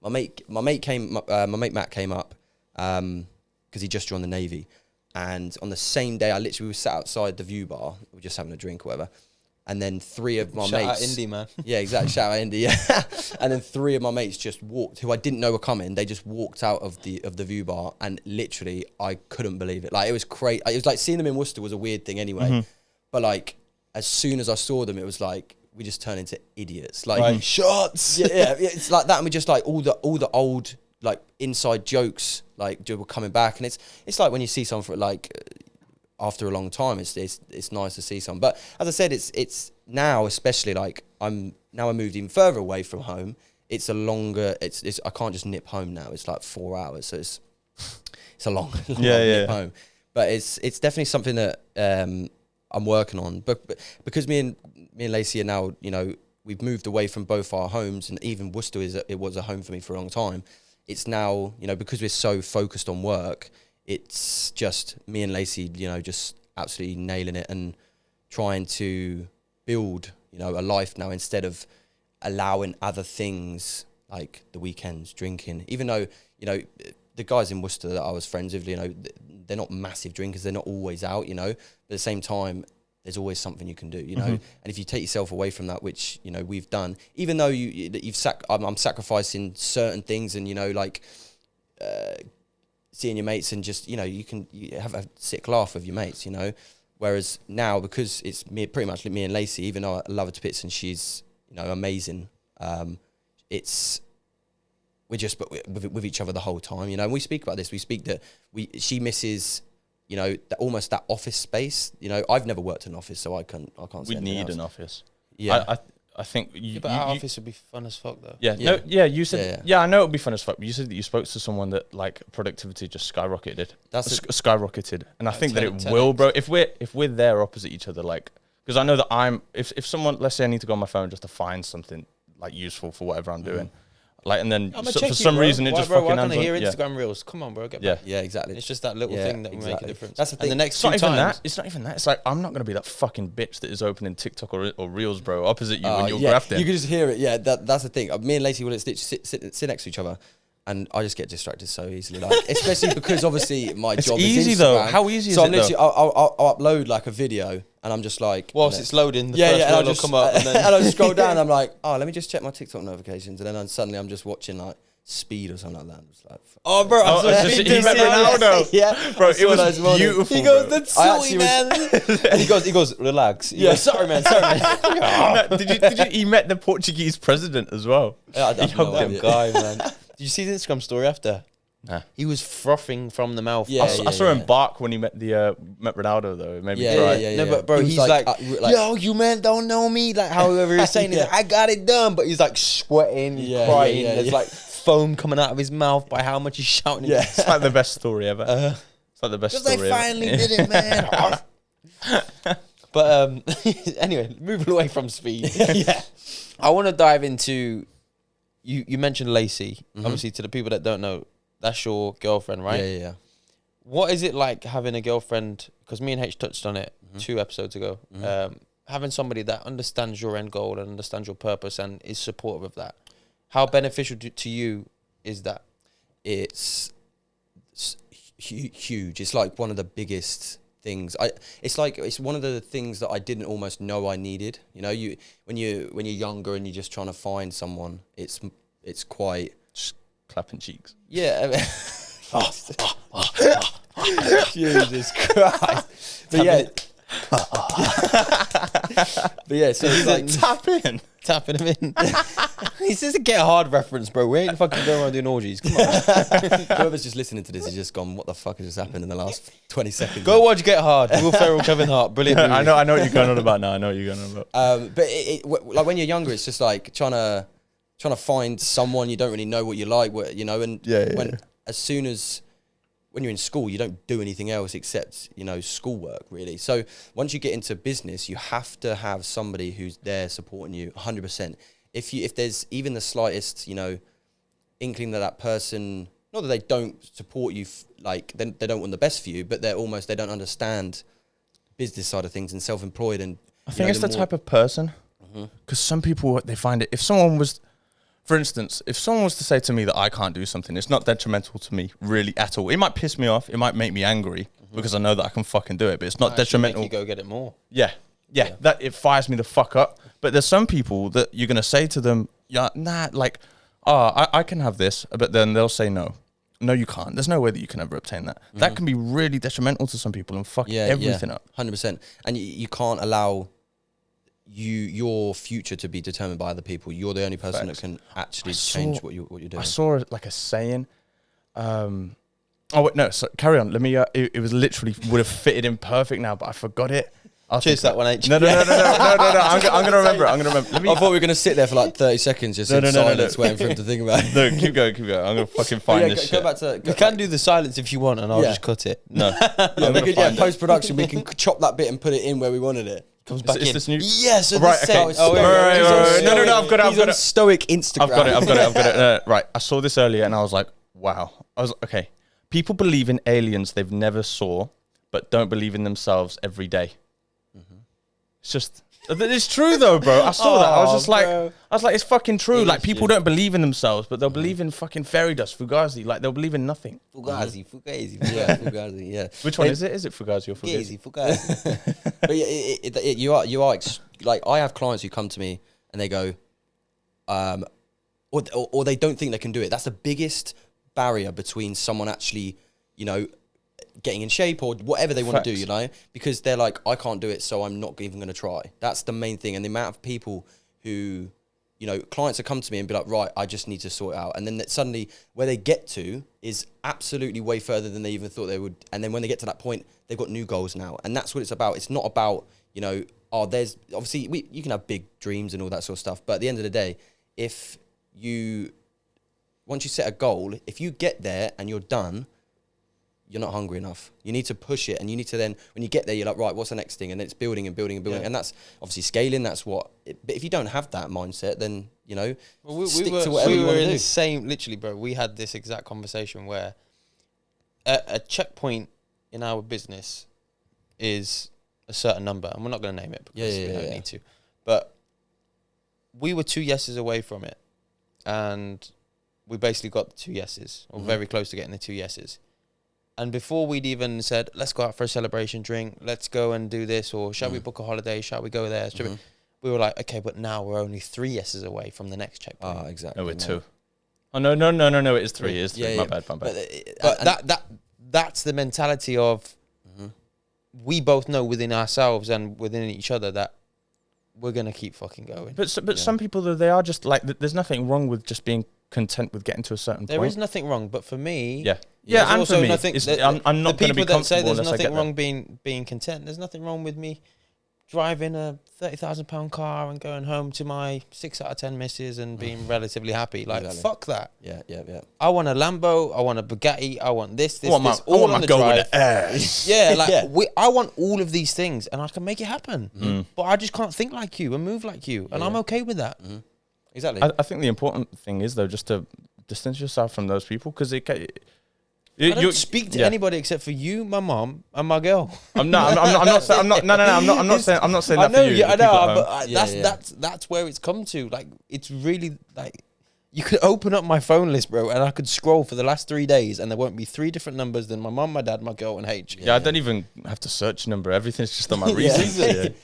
my mate Matt came up because he just joined the Navy, and on the same day we were sat outside the View Bar, we were just having a drink or whatever, and then 3 of my mates. Shout out Indy, man. Yeah, exactly. Shout out Indy. Yeah. And then 3 of my mates just walked, who I didn't know were coming. They just walked out of the View Bar, and literally I couldn't believe it. Like, it was crazy. It was like seeing them in Worcester was a weird thing anyway, but like as soon as I saw them, it was like we just turned into idiots. Like shots. Yeah, it's like that, and we just like all the old like inside jokes like were coming back, and it's like when you see someone like after a long time, it's nice to see some. But as I said, it's now, especially like I moved even further away from home. It's a longer. It's I can't just nip home now. It's like 4 hours, so it's a long nip home. But it's definitely something that I'm working on. But because me and Lacey are now, you know, we've moved away from both our homes, and even Worcester it was a home for me for a long time. It's now, you know, because we're so focused on work, it's just me and Lacey, you know, just absolutely nailing it and trying to build, you know, a life now instead of allowing other things like the weekends, drinking. Even though, you know, the guys in Worcester that I was friends with, you know, they're not massive drinkers. They're not always out, you know. But at the same time, there's always something you can do, you know. And if you take yourself away from that, which, you know, we've done, even though I'm sacrificing certain things, and, you know, like seeing your mates and just, you know, you have a sick laugh with your mates, you know. Whereas now, because it's pretty much me and Lacey, even though I love her to bits and she's, you know, amazing, we're just with each other the whole time, you know. And we speak about this. We speak that she misses, you know, almost that office space. You know, I've never worked in an office, so I can't. We need an office. Yeah, I think. Our office would be fun as fuck, though. Yeah. No. Yeah. You said. Yeah. I know it would be fun as fuck. But you said that you spoke to someone that like productivity just skyrocketed. Skyrocketed, and I think that it will, bro. If we're there opposite each other, like, because I know that if someone, let's say I need to go on my phone just to find something like useful for whatever I'm doing. Like, and then for some reason it just fucking ends on. Why can't I hear Instagram Reels? Come on, bro, get back. Yeah, exactly. It's just that little thing that will make a difference. That's the thing. And the next few times, it's not even that. It's like, I'm not going to be that fucking bitch that is opening TikTok or Reels, bro, opposite you when you're grafting. You can just hear it. Yeah, that's the thing. Me and Lacey will sit next to each other, and I just get distracted so easily. Like, especially because obviously my job is easy Instagram. Though. How easy is it? So I'm literally, I'll upload like a video, and I'm just like, whilst it's loading, the first and will come up, and then I'll just scroll down. And I'm like, oh, let me just check my TikTok notifications, and then suddenly I'm just watching like Speed or something like that. I'm just like, oh, bro, he met Ronaldo. Yeah, bro, it was beautiful. He goes, that's silly, man. And he goes, relax. He goes, sorry, man. Did you? He met the Portuguese president as well. Yeah, he hugged him, guy, man. Did you see the Instagram story after? Nah. He was frothing from the mouth. I saw him bark when he met Ronaldo, though. It made me cry. Yeah. No, but bro, he's like, yo, you man don't know me. Like, however he's saying, he's like, I got it done. But he's like sweating, crying. There's like foam coming out of his mouth by how much he's shouting. Yeah, it's like the best story ever. It's like the best story ever. Because I finally did it, man. But anyway, moving away from Speed. I want to dive into, you mentioned Lacey. Obviously, to the people that don't know, that's your girlfriend, right? Yeah. What is it like having a girlfriend? Because me and H touched on it 2 episodes ago. Having somebody that understands your end goal and understands your purpose and is supportive of that. How beneficial to you is that? It's huge. It's like one of the biggest things. It's one of the things that I didn't almost know I needed. You know, when you're younger and you're just trying to find someone, it's quite just clapping cheeks. Yeah. Jesus Christ. But yeah, so he's like tapping him in. This is a Get Hard reference, bro. We ain't fucking going around doing orgies. Come on. Whoever's just listening to this is just gone, what the fuck has just happened in the last 20 seconds? Go watch Get Hard. Will Ferrell, Kevin Hart. Brilliant movie. I know what you're going on about now. I know what you're going on about. But like when you're younger, it's just like trying to find someone you don't really know what you like, you know, and when you're in school, you don't do anything else except, you know, schoolwork, really. So once you get into business, you have to have somebody who's there supporting you 100%. If there's even the slightest, you know, inkling that person, not that they don't support you, like they don't want the best for you, but they don't understand business side of things and self-employed. And I think it's the type of person, because some people, they find it, if someone was, for instance, if someone was to say to me that I can't do something, it's not detrimental to me really at all. It might piss me off. It might make me angry because I know that I can fucking do it, but it's not detrimental. Make you go get it more. Yeah. That it fires me the fuck up. But there's some people that you're going to say to them, I can have this, but then they'll say no. No, you can't. There's no way that you can ever obtain that. That can be really detrimental to some people and fuck everything up. 100%. And you can't allow your future to be determined by other people. You're the only person that can actually change what you're doing. I saw like a saying. So carry on. Let me. It was literally would have fitted in perfect now, but I forgot it. Cheers that one, H. No. I'm gonna remember it. I thought we were gonna sit there for like 30 seconds just in silence, waiting for him to think about it. No, keep going. I'm gonna fucking find this shit. Go back to. We can do the silence if you want, and I'll just cut it. No. Post production, we can chop that bit and put it in where we wanted it. Comes back in. This new? Yes. So right. Okay. Right. No. I've got it. He's on stoic Instagram. I've got it. Right. I saw this earlier, and I was like, wow. I was okay. People believe in aliens they've never saw, but don't believe in themselves every day. It's just, it's true though, bro. I saw that. I was just like, it's fucking true. Like, people don't believe in themselves, but they'll believe in fucking fairy dust, Fugazi. Like, they'll believe in nothing. Fugazi. Yeah, Fugazi, yeah. Which one is it? Is it Fugazi or Fugazi? Fugazi. But you are, like, I have clients who come to me and they go, or they don't think they can do it. That's the biggest barrier between someone actually, getting in shape or whatever they want to do, because they're like, I can't do it, so I'm not even going to try. That's the main thing. And the amount of people who, clients have come to me and be like, right, I just need to sort it out. And then suddenly where they get to is absolutely way further than they even thought they would. And then when they get to that point, they've got new goals now. And that's what it's about. It's not about, there's obviously, you can have big dreams and all that sort of stuff. But at the end of the day, once you set a goal, if you get there and you're done, you're not hungry enough. You need to push it, and you need to then, when you get there, you're like, right, what's the next thing? And then it's building and building and building. Yeah. And that's obviously scaling. But if you don't have that mindset, then, stick to whatever you want to do. The same, literally, bro. We had this exact conversation where a checkpoint in our business is a certain number, and we're not going to name it because we don't need to. But we were 2 yeses away from it, and we basically got the 2 yeses, or very close to getting the 2 yeses. And before we'd even said, let's go out for a celebration drink, let's go and do this, or shall we book a holiday, shall we go there? We were like, okay, but now we're only 3 yeses away from the next checkpoint. Oh, exactly. No, we're 2. Oh, no, it is 3. It is 3. Yeah, my bad. But that's the mentality of, we both know within ourselves and within each other that we're going to keep fucking going. But some people, though, they are just like, there's nothing wrong with just being content with getting to a certain point. There is nothing wrong, but for me... Yeah, and also for me, I'm not going to be comfortable. The people that say there's nothing wrong being content, there's nothing wrong with me driving a £30,000 car and going home to my 6 out of 10 misses and being relatively happy. Like, fuck that. Yeah. I want a Lambo, I want a Bugatti, I want this, I want my girl with the ass. I want all of these things, and I can make it happen. But I just can't think like you and move like you, and I'm okay with that. Exactly. I think the important thing is, though, just to distance yourself from those people, because I don't speak to anybody except for you, my mom, and my girl. I'm not saying that for you. I know, but that's where it's come to. Like, it's really like, you could open up my phone list, bro, and I could scroll for the last 3 days, and there won't be 3 different numbers than my mom, my dad, my girl, and H. I don't even have to search number. Everything's just on my reasons. But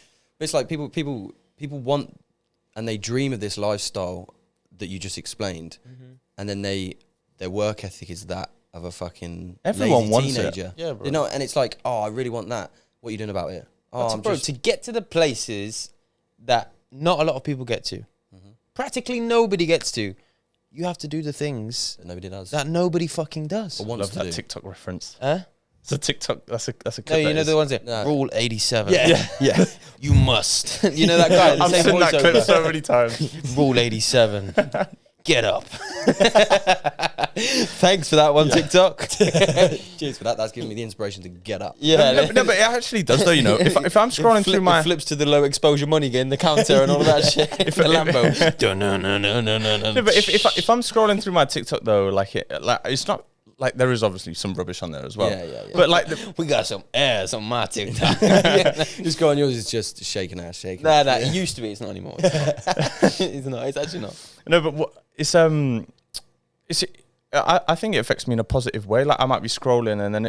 it's like people want, and they dream of this lifestyle that you just explained, and then their work ethic is that of a fucking everyone wants teenager. It. Yeah, bro. And it's like, I really want that. What are you doing about it? To get to the places that not a lot of people get to, practically nobody gets to, you have to do the things that nobody does. That nobody fucking does. I love that TikTok reference. It's a TikTok. That's a clip. No, you know the ones that Rule 87. Yeah. You must. You know that guy. I've seen that clip so many times. Rule 87. Get up. Thanks for that one, TikTok. Cheers for that. That's giving me the inspiration to get up. Yeah. No, but it actually does, though. If I'm scrolling through my... It flips to the low exposure money game, the counter and all of that shit. The Lambo. No, but if I'm scrolling through my TikTok, though, it's not... Like, there is obviously some rubbish on there as well. Yeah. But we got some ass on my TikTok. Just go on yours, it's just shaking ass. Nah, it used to be. It's not anymore. It's not. It's actually not. No, but I think it affects me in a positive way. Like, I might be scrolling and then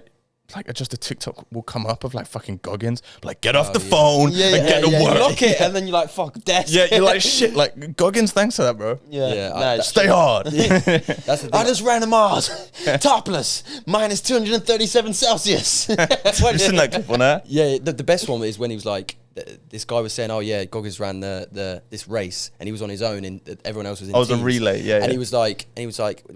just a TikTok will come up of like fucking Goggins, like, get off the phone and get to work. You lock it and then you're like, fuck death. Yeah, you're like, shit, like, Goggins, thanks for that, bro. Stay hard. That's the thing. I just ran a Mars, topless, minus 237 Celsius. You've seen that clip on there? Yeah, the best one is when he was like, this guy was saying, Goggins ran this race and he was on his own and everyone else was in teams. A relay, And he was like,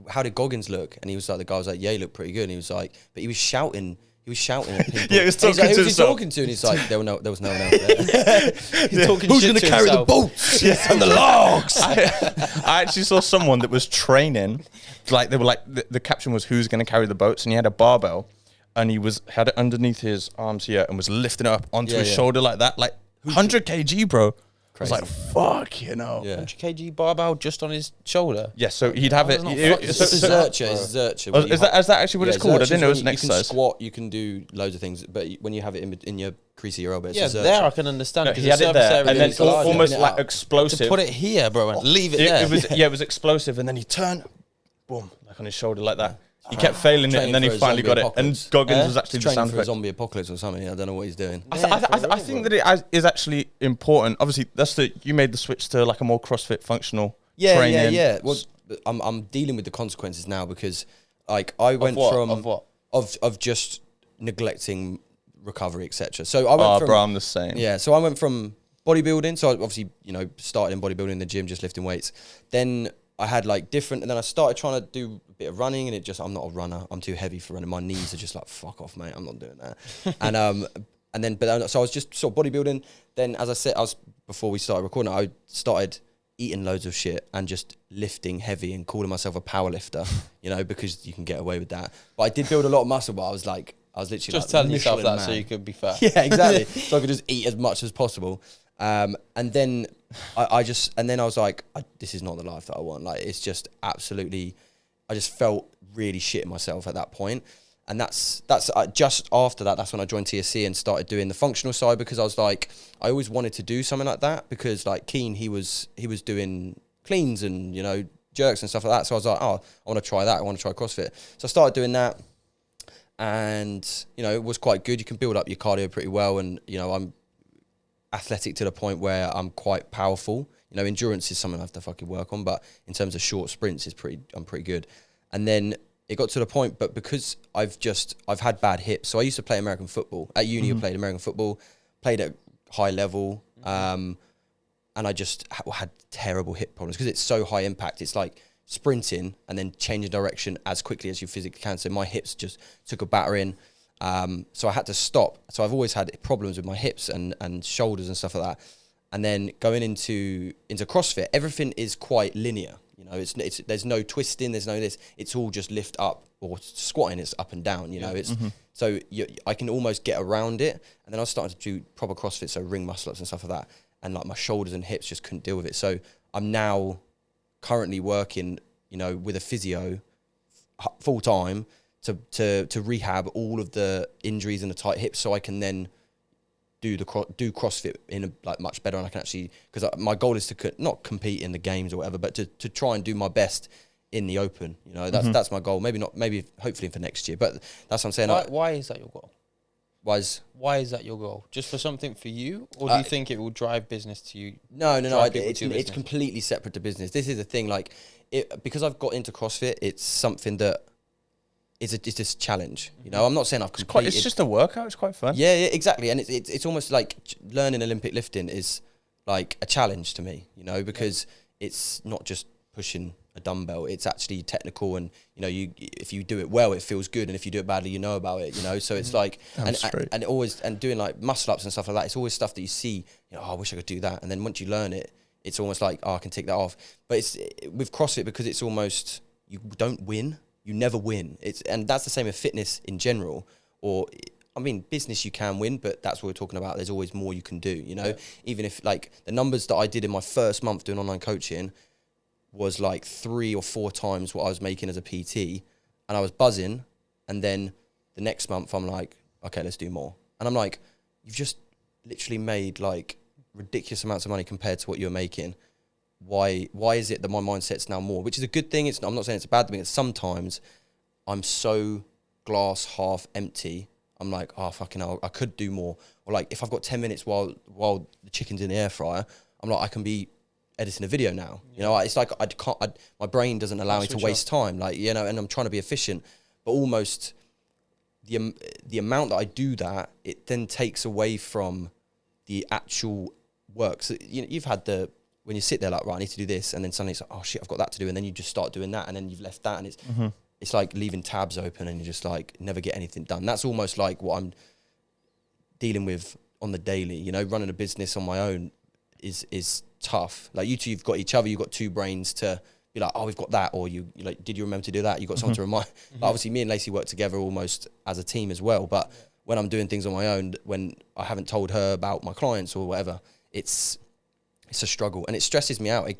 how did Goggins look? And he was like, the guy was like, he looked pretty good. And he was like, but he was shouting He was shouting at people. Yeah, he was talking to who's himself. he talking to? And he's like, there was no one else there. He's talking Who's shit going to to carry the himself. boats and the logs? I actually saw someone that was training, like they were like the caption was who's going to carry the boats, and he had a barbell, and he had it underneath his arms here and was lifting it up onto his shoulder like that, like 100 kg, bro. Crazy. I was like, fuck, you know. Yeah. 100 kg barbell just on his shoulder. Yeah, so he'd have it. It's a zercher. It's a zercher. Oh, is that actually what it's called? I didn't know it was an exercise. You can squat, you can do loads of things, but when you have it in your crease of your elbow, it's a zercher. There I can understand. No, he had it there, and then almost like to explosive. put it here, bro, and leave it there. It was explosive, and then he turned, boom, like on his shoulder like that. He kept failing it, and then he finally got it. And Goggins was actually the sound for a effect. zombie apocalypse or something. I don't know what he's doing. I think that it is actually important. Obviously, you made the switch to like a more CrossFit functional training. Yeah. Well, I'm dealing with the consequences now because, like, I went from just neglecting recovery, etc. So I went from. Bro, I'm the same. Yeah. So I went from bodybuilding. So I obviously, started in bodybuilding in the gym, just lifting weights. Then I had like different, and then I started trying to do a bit of running, and I'm not a runner. I'm too heavy for running. My knees are just like, fuck off, mate. I'm not doing that. So I was just sort of bodybuilding. Then, as I said, before we started recording, I started eating loads of shit and just lifting heavy and calling myself a power lifter, because you can get away with that. But I did build a lot of muscle, but I was literally just telling yourself that so you could be fat. Yeah, exactly. So I could just eat as much as possible. And then I was like, this is not the life that I want. Like, it's just absolutely, I just felt really shit in myself at that point. And that's just after that, that's when I joined TSC and started doing the functional side, because I was like, I always wanted to do something like that, because like Keen, he was doing cleans and, jerks and stuff like that. So I was like, I want to try that. I want to try CrossFit. So I started doing that, and, it was quite good. You can build up your cardio pretty well. And, I'm athletic to the point where I'm quite powerful. Endurance is something I have to fucking work on, but in terms of short sprints, I'm pretty good. And then it got to the point, but because I've had bad hips. So I used to play American football. At uni, I played American football, played at high level, and I just had terrible hip problems because it's so high impact. It's like sprinting and then changing direction as quickly as you physically can. So my hips just took a battering. So I had to stop. So I've always had problems with my hips and shoulders and stuff like that. And then going into CrossFit, everything is quite linear. It's there's no twisting, there's no this. It's all just lift up, or squatting is up and down. So I can almost get around it. And then I was starting to do proper CrossFit, so ring muscle ups and stuff like that. And like my shoulders and hips just couldn't deal with it. So I'm now currently working, with a physio full time to rehab all of the injuries and the tight hips, so I can then do CrossFit in much better, and I can actually, because my goal is to not compete in the games or whatever, but to try and do my best in the open. That's my goal. Maybe hopefully for next year, but that's what I'm saying. Why is that your goal? Why is that your goal? Just for something for you, or do you think it will drive business to you? No. It's completely separate to business. This is the thing. Because I've got into CrossFit, it's something that it's a challenge. I'm not saying I've completed. It's just a workout. It's quite fun. Yeah, exactly. And it's almost like learning Olympic lifting is like a challenge to me. Because it's not just pushing a dumbbell. It's actually technical, and if you do it well, it feels good, and if you do it badly, you know about it. So it's like and doing like muscle ups and stuff like that. It's always stuff that you see. I wish I could do that, and then once you learn it, it's almost like I can tick that off. But it's with CrossFit, because it's almost, you don't win. You never win. And that's the same with fitness in general, or business you can win, but that's what we're talking about. There's always more you can do. Even if like the numbers that I did in my first month doing online coaching was like 3 or 4 times what I was making as a PT, and I was buzzing. And then the next month I'm like, okay, let's do more. And I'm like, you've just literally made like ridiculous amounts of money compared to what you're making. Why is it that my mindset's now more, which is a good thing. I'm not saying it's a bad thing. It's sometimes I'm so glass half empty. I'm like, fucking hell, I could do more. Or like, if I've got 10 minutes while the chicken's in the air fryer, I'm like, I can be editing a video now. It's like my brain doesn't allow me to waste time. And I'm trying to be efficient, but almost the amount that I do that, it then takes away from the actual work. So you've had when you sit there like, right, I need to do this, and then suddenly it's like, oh shit, I've got that to do, and then you just start doing that, and then you've left that, and it's like leaving tabs open and you just like never get anything done. That's almost like what I'm dealing with on the daily. You know, running a business on my own is tough. Like you two, you've got each other. You've got two brains to be like, oh, we've got that, or you like, did you remember to do that? You got someone to remind. But obviously, me and Lacey work together almost as a team as well. But when I'm doing things on my own, when I haven't told her about my clients or whatever, it's a struggle and it stresses me out.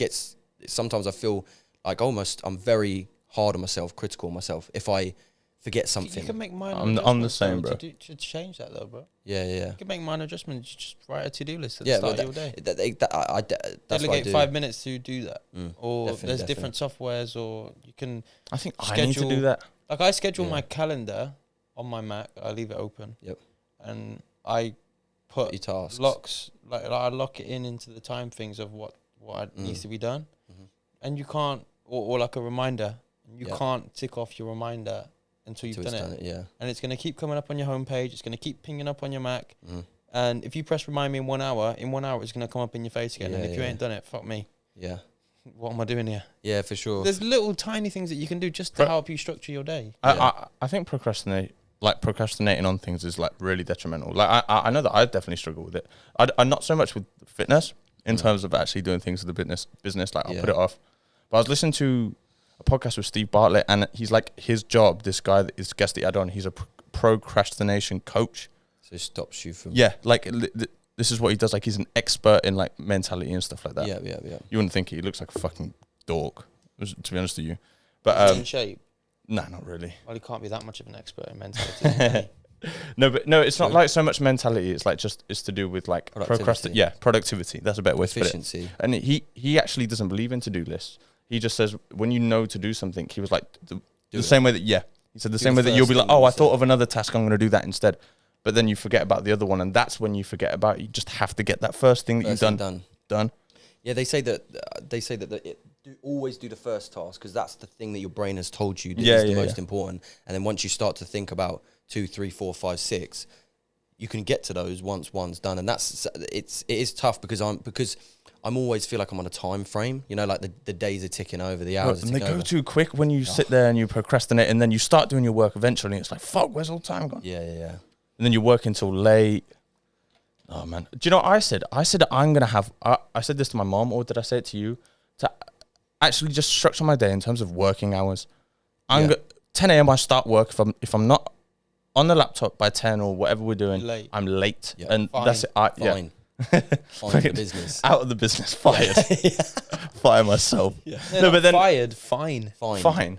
Sometimes I feel like almost I'm very hard on myself, critical on myself if I forget something. You can make minor I'm the same, bro. To change that though, bro. Yeah. You can make minor adjustments. Just write a to-do list at the start of your day. That's Delegate 5 minutes to do that. Or there's different softwares, or you can. I think I need to do that. Like I schedule my calendar on my Mac. I leave it open. Yep. And I put your tasks. locks. Like I lock it into the time things of what needs to be done, and you can't, or like a reminder. You can't tick off your reminder until you've done it. Yeah. And it's going to keep coming up on your homepage. It's going to keep pinging up on your Mac. And if you press remind me in 1 hour, it's going to come up in your face again. And if you ain't done it, fuck me. Yeah. What am I doing here? Yeah, for sure. There's little tiny things that you can do just to help you structure your day. I think procrastinating on things is like really detrimental. Like I know that I definitely struggle with it. I'm not so much with fitness in terms of actually doing things with the business. Like I'll put it off. But I was listening to a podcast with Steve Bartlett, and he's like, his job, this guy that is guest that he had on, he's a procrastination coach. So it stops you from... Yeah, like this is what he does. Like he's an expert in like mentality and stuff like that. Yeah. You wouldn't think he looks like a fucking dork, to be honest with you. But in shape? No, not really. Well, he can't be that much of an expert in mentality. No, it's not like so much mentality. It's like it's to do with like productivity. That's a better way to put it. And he actually doesn't believe in to-do lists. He just says when you know to do something, he was like the same way that he said the same way that you'll be like, oh, I thought of another task, I'm going to do that instead. But then you forget about the other one, and that's when you forget about it. You just have to get that first thing that you've done. Yeah, they say that always do the first task because that's the thing that your brain has told you is the most important. And then once you start to think about 2, 3, 4, 5, 6, you can get to those once one's done. And it is tough because I'm always feel like I'm on a time frame. You know, like the days are ticking over, the hours are ticking over. And they go too quick when you sit there and you procrastinate, and then you start doing your work eventually. And it's like, fuck, where's all the time gone? Yeah. And then you're working till late. Oh man, do you know what I said? I said I'm gonna have. I said this to my mom, or did I say it to you? To actually just structure my day in terms of working hours. 10 a.m. I start work. If I'm not on the laptop by 10 or whatever we're doing, I'm late, and that's it. Fine. Fine the business. Out of the business. Fired. Fire myself. Yeah. No, but then fired. Fine.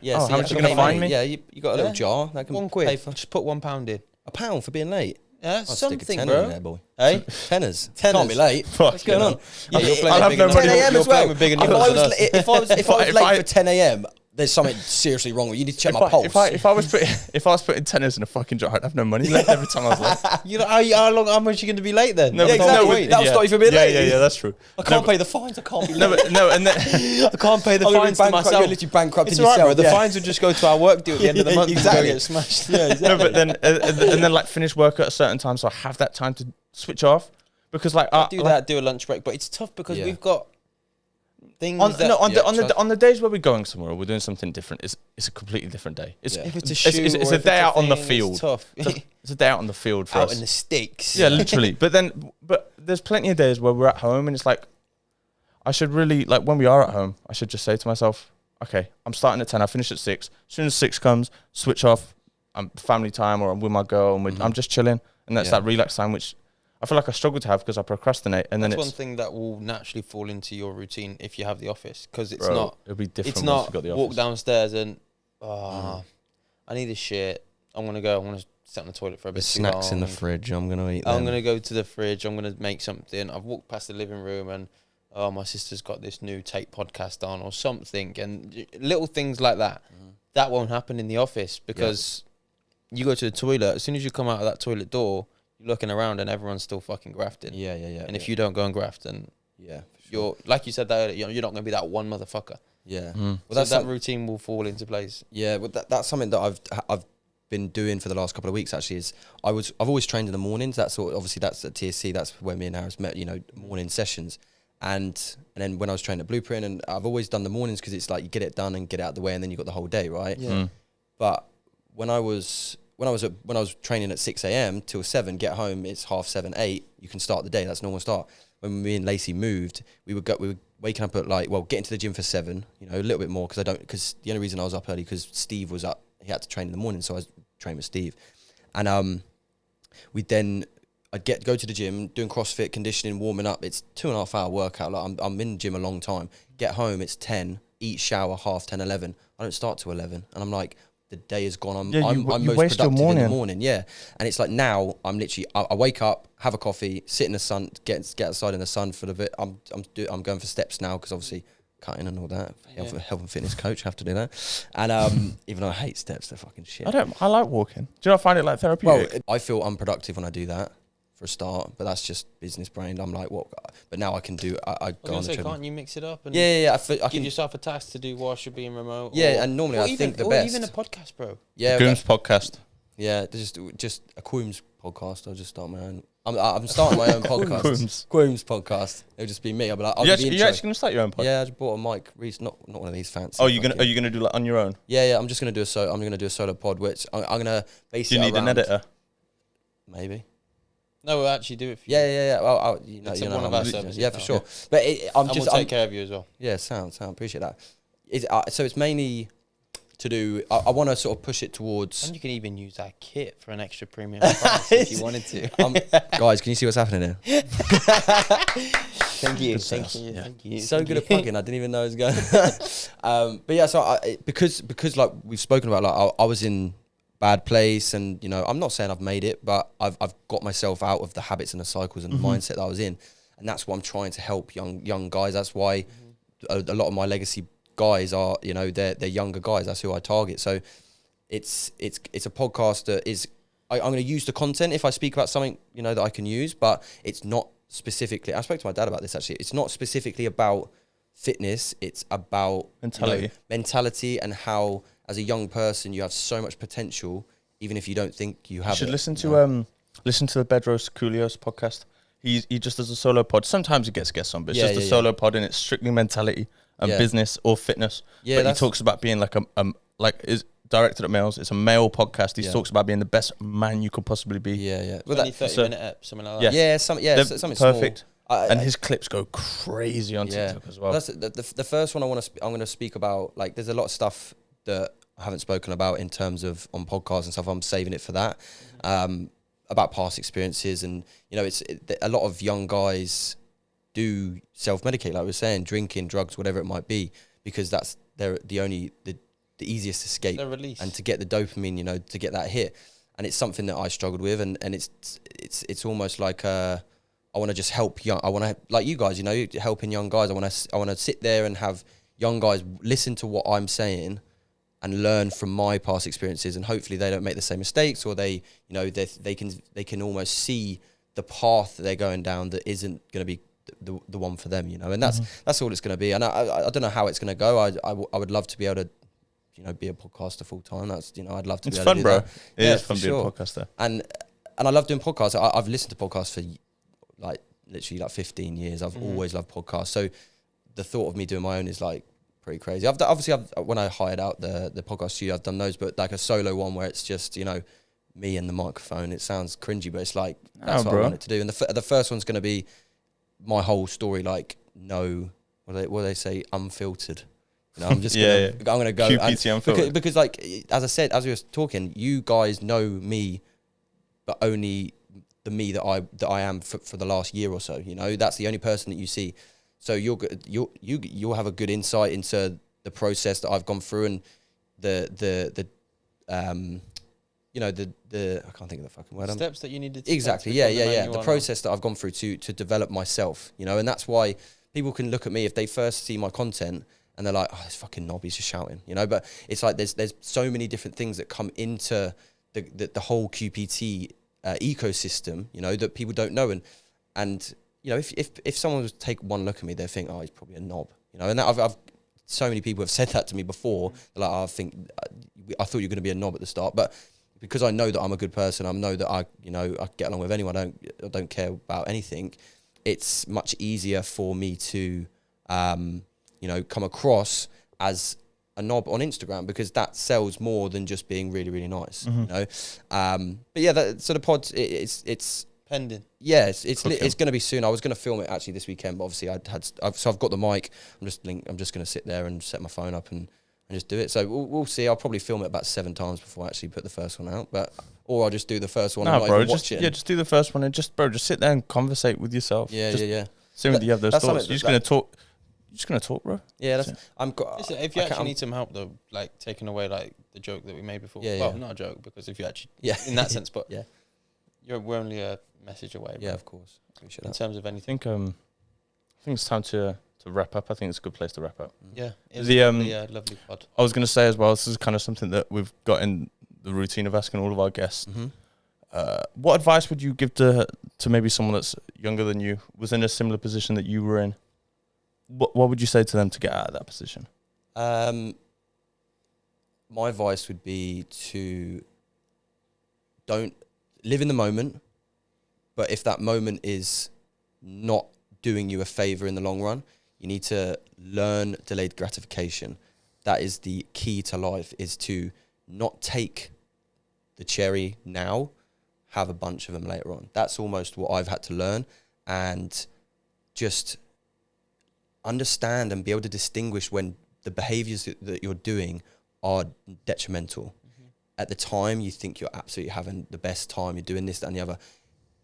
Yeah. Oh, so how much are you gonna fine me? Yeah, you got a little jar that can £1. Just put £1 in. £1 for being late. Yeah, something, bro. In there, boy. Hey, Tenners. Can't be late. What's going on? Yeah, you're playing 10 a.m. as well. If I was late for 10 a.m. there's something seriously wrong with you. You need to check my pulse. If I was putting tennis in a fucking jar, I'd have no money left every time I was late. You know, how much are you going to be late then? No, exactly. That was not even being late. Yeah, that's true. I can't pay the fines. I can't be late. I can't pay the fines to myself. You're literally bankrupting yourself. Right, the fines would just go to our work deal at the end of the month. Exactly. And get smashed. Yeah, exactly. No, but then and then like finish work at a certain time, so I have that time to switch off. Because like do a lunch break, but it's tough because we've got things on the days where we're going somewhere or we're doing something different. It's a completely different day. If it's a shoot, it's a day out on the field. It's tough. It's a day out on the field for us. Out in the sticks. Yeah, literally. But there's plenty of days where we're at home and it's like I should really like when we are at home. I should just say to myself, okay, I'm starting at 10. I finish at 6. As soon as 6 comes, switch off. I'm family time or I'm with my girl and I'm just chilling. And that's that relaxed time, which I feel like I struggle to have because I procrastinate, and then that's one thing that will naturally fall into your routine if you have the office, because it's it'll be different. It's not walk downstairs and I need a shit. I want to sit on the toilet for a bit. There's snacks in the fridge. I'm gonna eat. I'm gonna go to the fridge. I'm gonna make something. I've walked past the living room and my sister's got this new tape podcast on or something, and little things like that. That won't happen in the office because you go to the toilet. As soon as you come out of that toilet door, you're looking around and everyone's still fucking grafting. Yeah. And if you don't go and graft, then you're like you said that you're not going to be that one motherfucker. Yeah. Well, that routine will fall into place. Yeah, well, that's something that I've been doing for the last couple of weeks. Actually, is I've always trained in the mornings. That's obviously that's at TSC. That's where me and Harris met. You know, morning sessions. And then when I was training at Blueprint, and I've always done the mornings because it's like you get it done and get it out of the way, and then you got the whole day, right? Yeah. But when I was training at 6 a.m. till 7, get home, it's 7:30, 8. You can start the day. That's normal start. When me and Lacey moved, we were waking up at getting to the gym for 7. You know, a little bit more because the only reason I was up early because Steve was up. He had to train in the morning, so I was training with Steve, and I'd go to the gym, doing CrossFit, conditioning, warming up. It's 2.5 hour workout. Like I'm in the gym a long time. Get home, it's 10. Eat, shower, 10:30, 11. I don't start till 11, and I'm like, the day is gone. I'm most productive in the morning. Yeah, and it's like now I'm literally I wake up, have a coffee, sit in the sun, get outside in the sun for a bit. I'm going for steps now because obviously cutting and all that. Health and fitness coach, have to do that. And even though I hate steps, they're fucking shit. I like walking. Do you not find it like therapeutic? Well, I feel unproductive when I do that. For a start, but that's just business brain. I'm like, what? But now I can do. I go on the treadmill. Can't you mix it up? And I give yourself a task to do whilst you're being remote. Yeah, and normally I think the best. Or even a podcast, bro. Yeah, Gooms Podcast. Yeah, just a Quinn Podcast. I'll just start my own. I'm starting my own podcast. Quinn Podcast. It'll just be me. I'll be like, you're actually gonna start your own podcast? Yeah, I just bought a mic. Not one of these fancy. Oh, are you gonna do like on your own? Yeah. I'm just gonna do a solo pod, which I'm gonna base. Do you need an editor? Maybe. No, we'll actually do it for you. Yeah. Well, it's one of our services. Yeah, for sure. But we'll take care of you as well. Yeah, sound. Appreciate that. So it's mainly to do. I want to sort of push it towards. And you can even use our kit for an extra premium price if you wanted to. Guys, can you see what's happening here? Thank you. So good at plugging. I didn't even know it was going. But yeah, so because like we've spoken about, like I was in bad place, and you know, I'm not saying I've made it, but I've got myself out of the habits and the cycles and the mindset that I was in, and that's what I'm trying to help young guys. That's why a lot of my legacy guys are, you know, they're younger guys. That's who I target. So it's a podcast that is I'm going to use the content if I speak about something, you know, that I can use, but it's not specifically. I spoke to my dad about this actually. It's not specifically about fitness. It's about mentality and how, as a young person, you have so much potential, even if you don't think you have. You should listen to the Bedros Koulios podcast. He just does a solo pod. Sometimes he gets guests on, but it's just a solo pod, and it's strictly mentality and business or fitness. Yeah, but he talks about being is directed at males. It's a male podcast. He talks about being the best man you could possibly be. Yeah. Well, 30-minute ep, something like that. Something perfect. Small. And his clips go crazy on TikTok as well. That's the first one I'm going to speak about. Like, there's a lot of stuff that I haven't spoken about in terms of on podcasts and stuff. I'm saving it for that. About past experiences, and you know, a lot of young guys do self-medicate, like we were saying, drinking, drugs, whatever it might be, because that's the easiest escape, and to get the dopamine, you know, to get that hit. And it's something that I struggled with, and it's almost like I want to just help I want to, like you guys, you know, helping young guys. I want to sit there and have young guys listen to what I'm saying and learn from my past experiences, and hopefully they don't make the same mistakes, or they can almost see the path that they're going down that isn't going to be the one for them, you know. And that's all it's going to be. And I don't know how it's going to go. I would love to be able to, you know, be a podcaster full time. That's, you know, I'd love to. It's be able fun, to do bro. That. It is fun being a podcaster. And I love doing podcasts. I've listened to podcasts for like literally like 15 years. I've always loved podcasts. So the thought of me doing my own is like pretty crazy. When I hired out the podcast studio, I've done those, but like a solo one where it's just, you know, me and the microphone. It sounds cringy, but it's like that's what I wanted to do. And the first one's going to be my whole story, like what do they say, unfiltered. You know, I'm just I'm gonna go QPT unfiltered. because like as I said, as we were talking, you guys know me, but only the me that I am for the last year or so. You know, that's the only person that you see. So you'll have a good insight into the process that I've gone through, and the you know, the I can't think of the fucking word. Steps that you needed to exactly. The process that I've gone through to develop myself, you know, and that's why people can look at me if they first see my content and they're like, oh, this fucking knob, he's just shouting, you know. But it's like there's so many different things that come into the whole QPT ecosystem, you know, that people don't know, and you know, if someone was to take one look at me, they'd think, oh, he's probably a knob, you know. And I've so many people have said that to me before. Like, I thought you were going to be a knob at the start, but because I know that I'm a good person, I know that I get along with anyone. I don't care about anything. It's much easier for me to, you know, come across as a knob on Instagram, because that sells more than just being really, really nice, you know. But yeah, so the pod, it's pending. Yeah, it's going to be soon. I was going to film it actually this weekend, but obviously I've got the mic. I'm just going to sit there and set my phone up and just do it. So we'll see. I'll probably film it about 7 times before I actually put the first one out, or I'll just do the first one. No, bro, just do the first one and just sit there and conversate with yourself. Yeah. Soon as you have those thoughts, you're just going to talk. You're just going to talk, bro. Yeah, if you actually need some help though, like taking away like the joke that we made before. Not a joke, because if you actually in that sense, but we're only a message away. Bro. Yeah, of course. Appreciate in terms of anything. I think it's time to wrap up. I think it's a good place to wrap up. Yeah, it's a lovely pod. I was going to say as well, this is kind of something that we've got in the routine of asking all of our guests. What advice would you give to maybe someone that's younger than you, was in a similar position that you were in? What would you say to them to get out of that position? My advice would be to don't live in the moment, but if that moment is not doing you a favor in the long run, you need to learn delayed gratification. That is the key to life, is to not take the cherry now, have a bunch of them later on. That's almost what I've had to learn, and just understand and be able to distinguish when the behaviors that you're doing are detrimental. At the time, you think you're absolutely having the best time, you're doing this, that, and the other.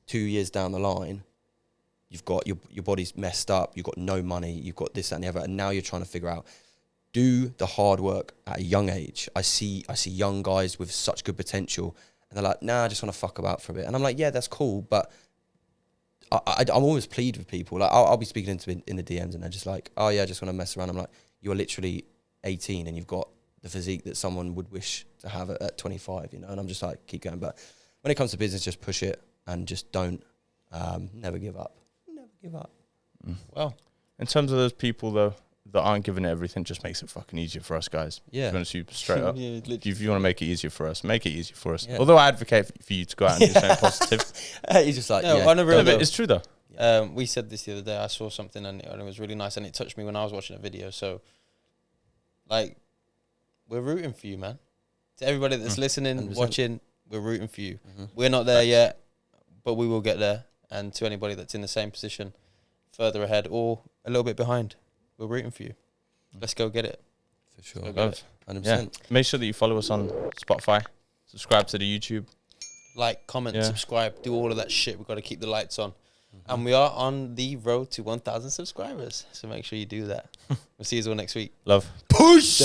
2 years down the line, you've got your body's messed up, you've got no money, you've got this, that, and the other, and now you're trying to figure out, do the hard work at a young age. I see young guys with such good potential, and they're like, nah, I just want to fuck about for a bit. And I'm like, yeah, that's cool, but I'm always plead with people. Like I'll be speaking in the DMs, and they're just like, oh yeah, I just want to mess around. I'm like, you're literally 18 and you've got the physique that someone would wish to have at 25, you know. And I'm just like, keep going. But when it comes to business, just push it and just don't never give up. Never give up. Well, in terms of those people though that aren't giving it everything, just makes it fucking easier for us guys. Yeah. To be honest with you, straight up. If you want to make it easier for us, make it easier for us. Yeah. Although I advocate for you to go out and do something positive. He's just like, on a real it's true though. We said this the other day. I saw something and it was really nice, and it touched me when I was watching a video. So, like, we're rooting for you, man. To everybody that's listening, 100%. Watching, we're rooting for you. We're not there yet, but we will get there. And to anybody that's in the same position, further ahead or a little bit behind, we're rooting for you. Let's go get it. For sure. 100%. Yeah. Make sure that you follow us on Spotify. Subscribe to the YouTube. Like, comment, subscribe. Do all of that shit. We've got to keep the lights on. And we are on the road to 1,000 subscribers. So make sure you do that. We'll see you all next week. Love. Push!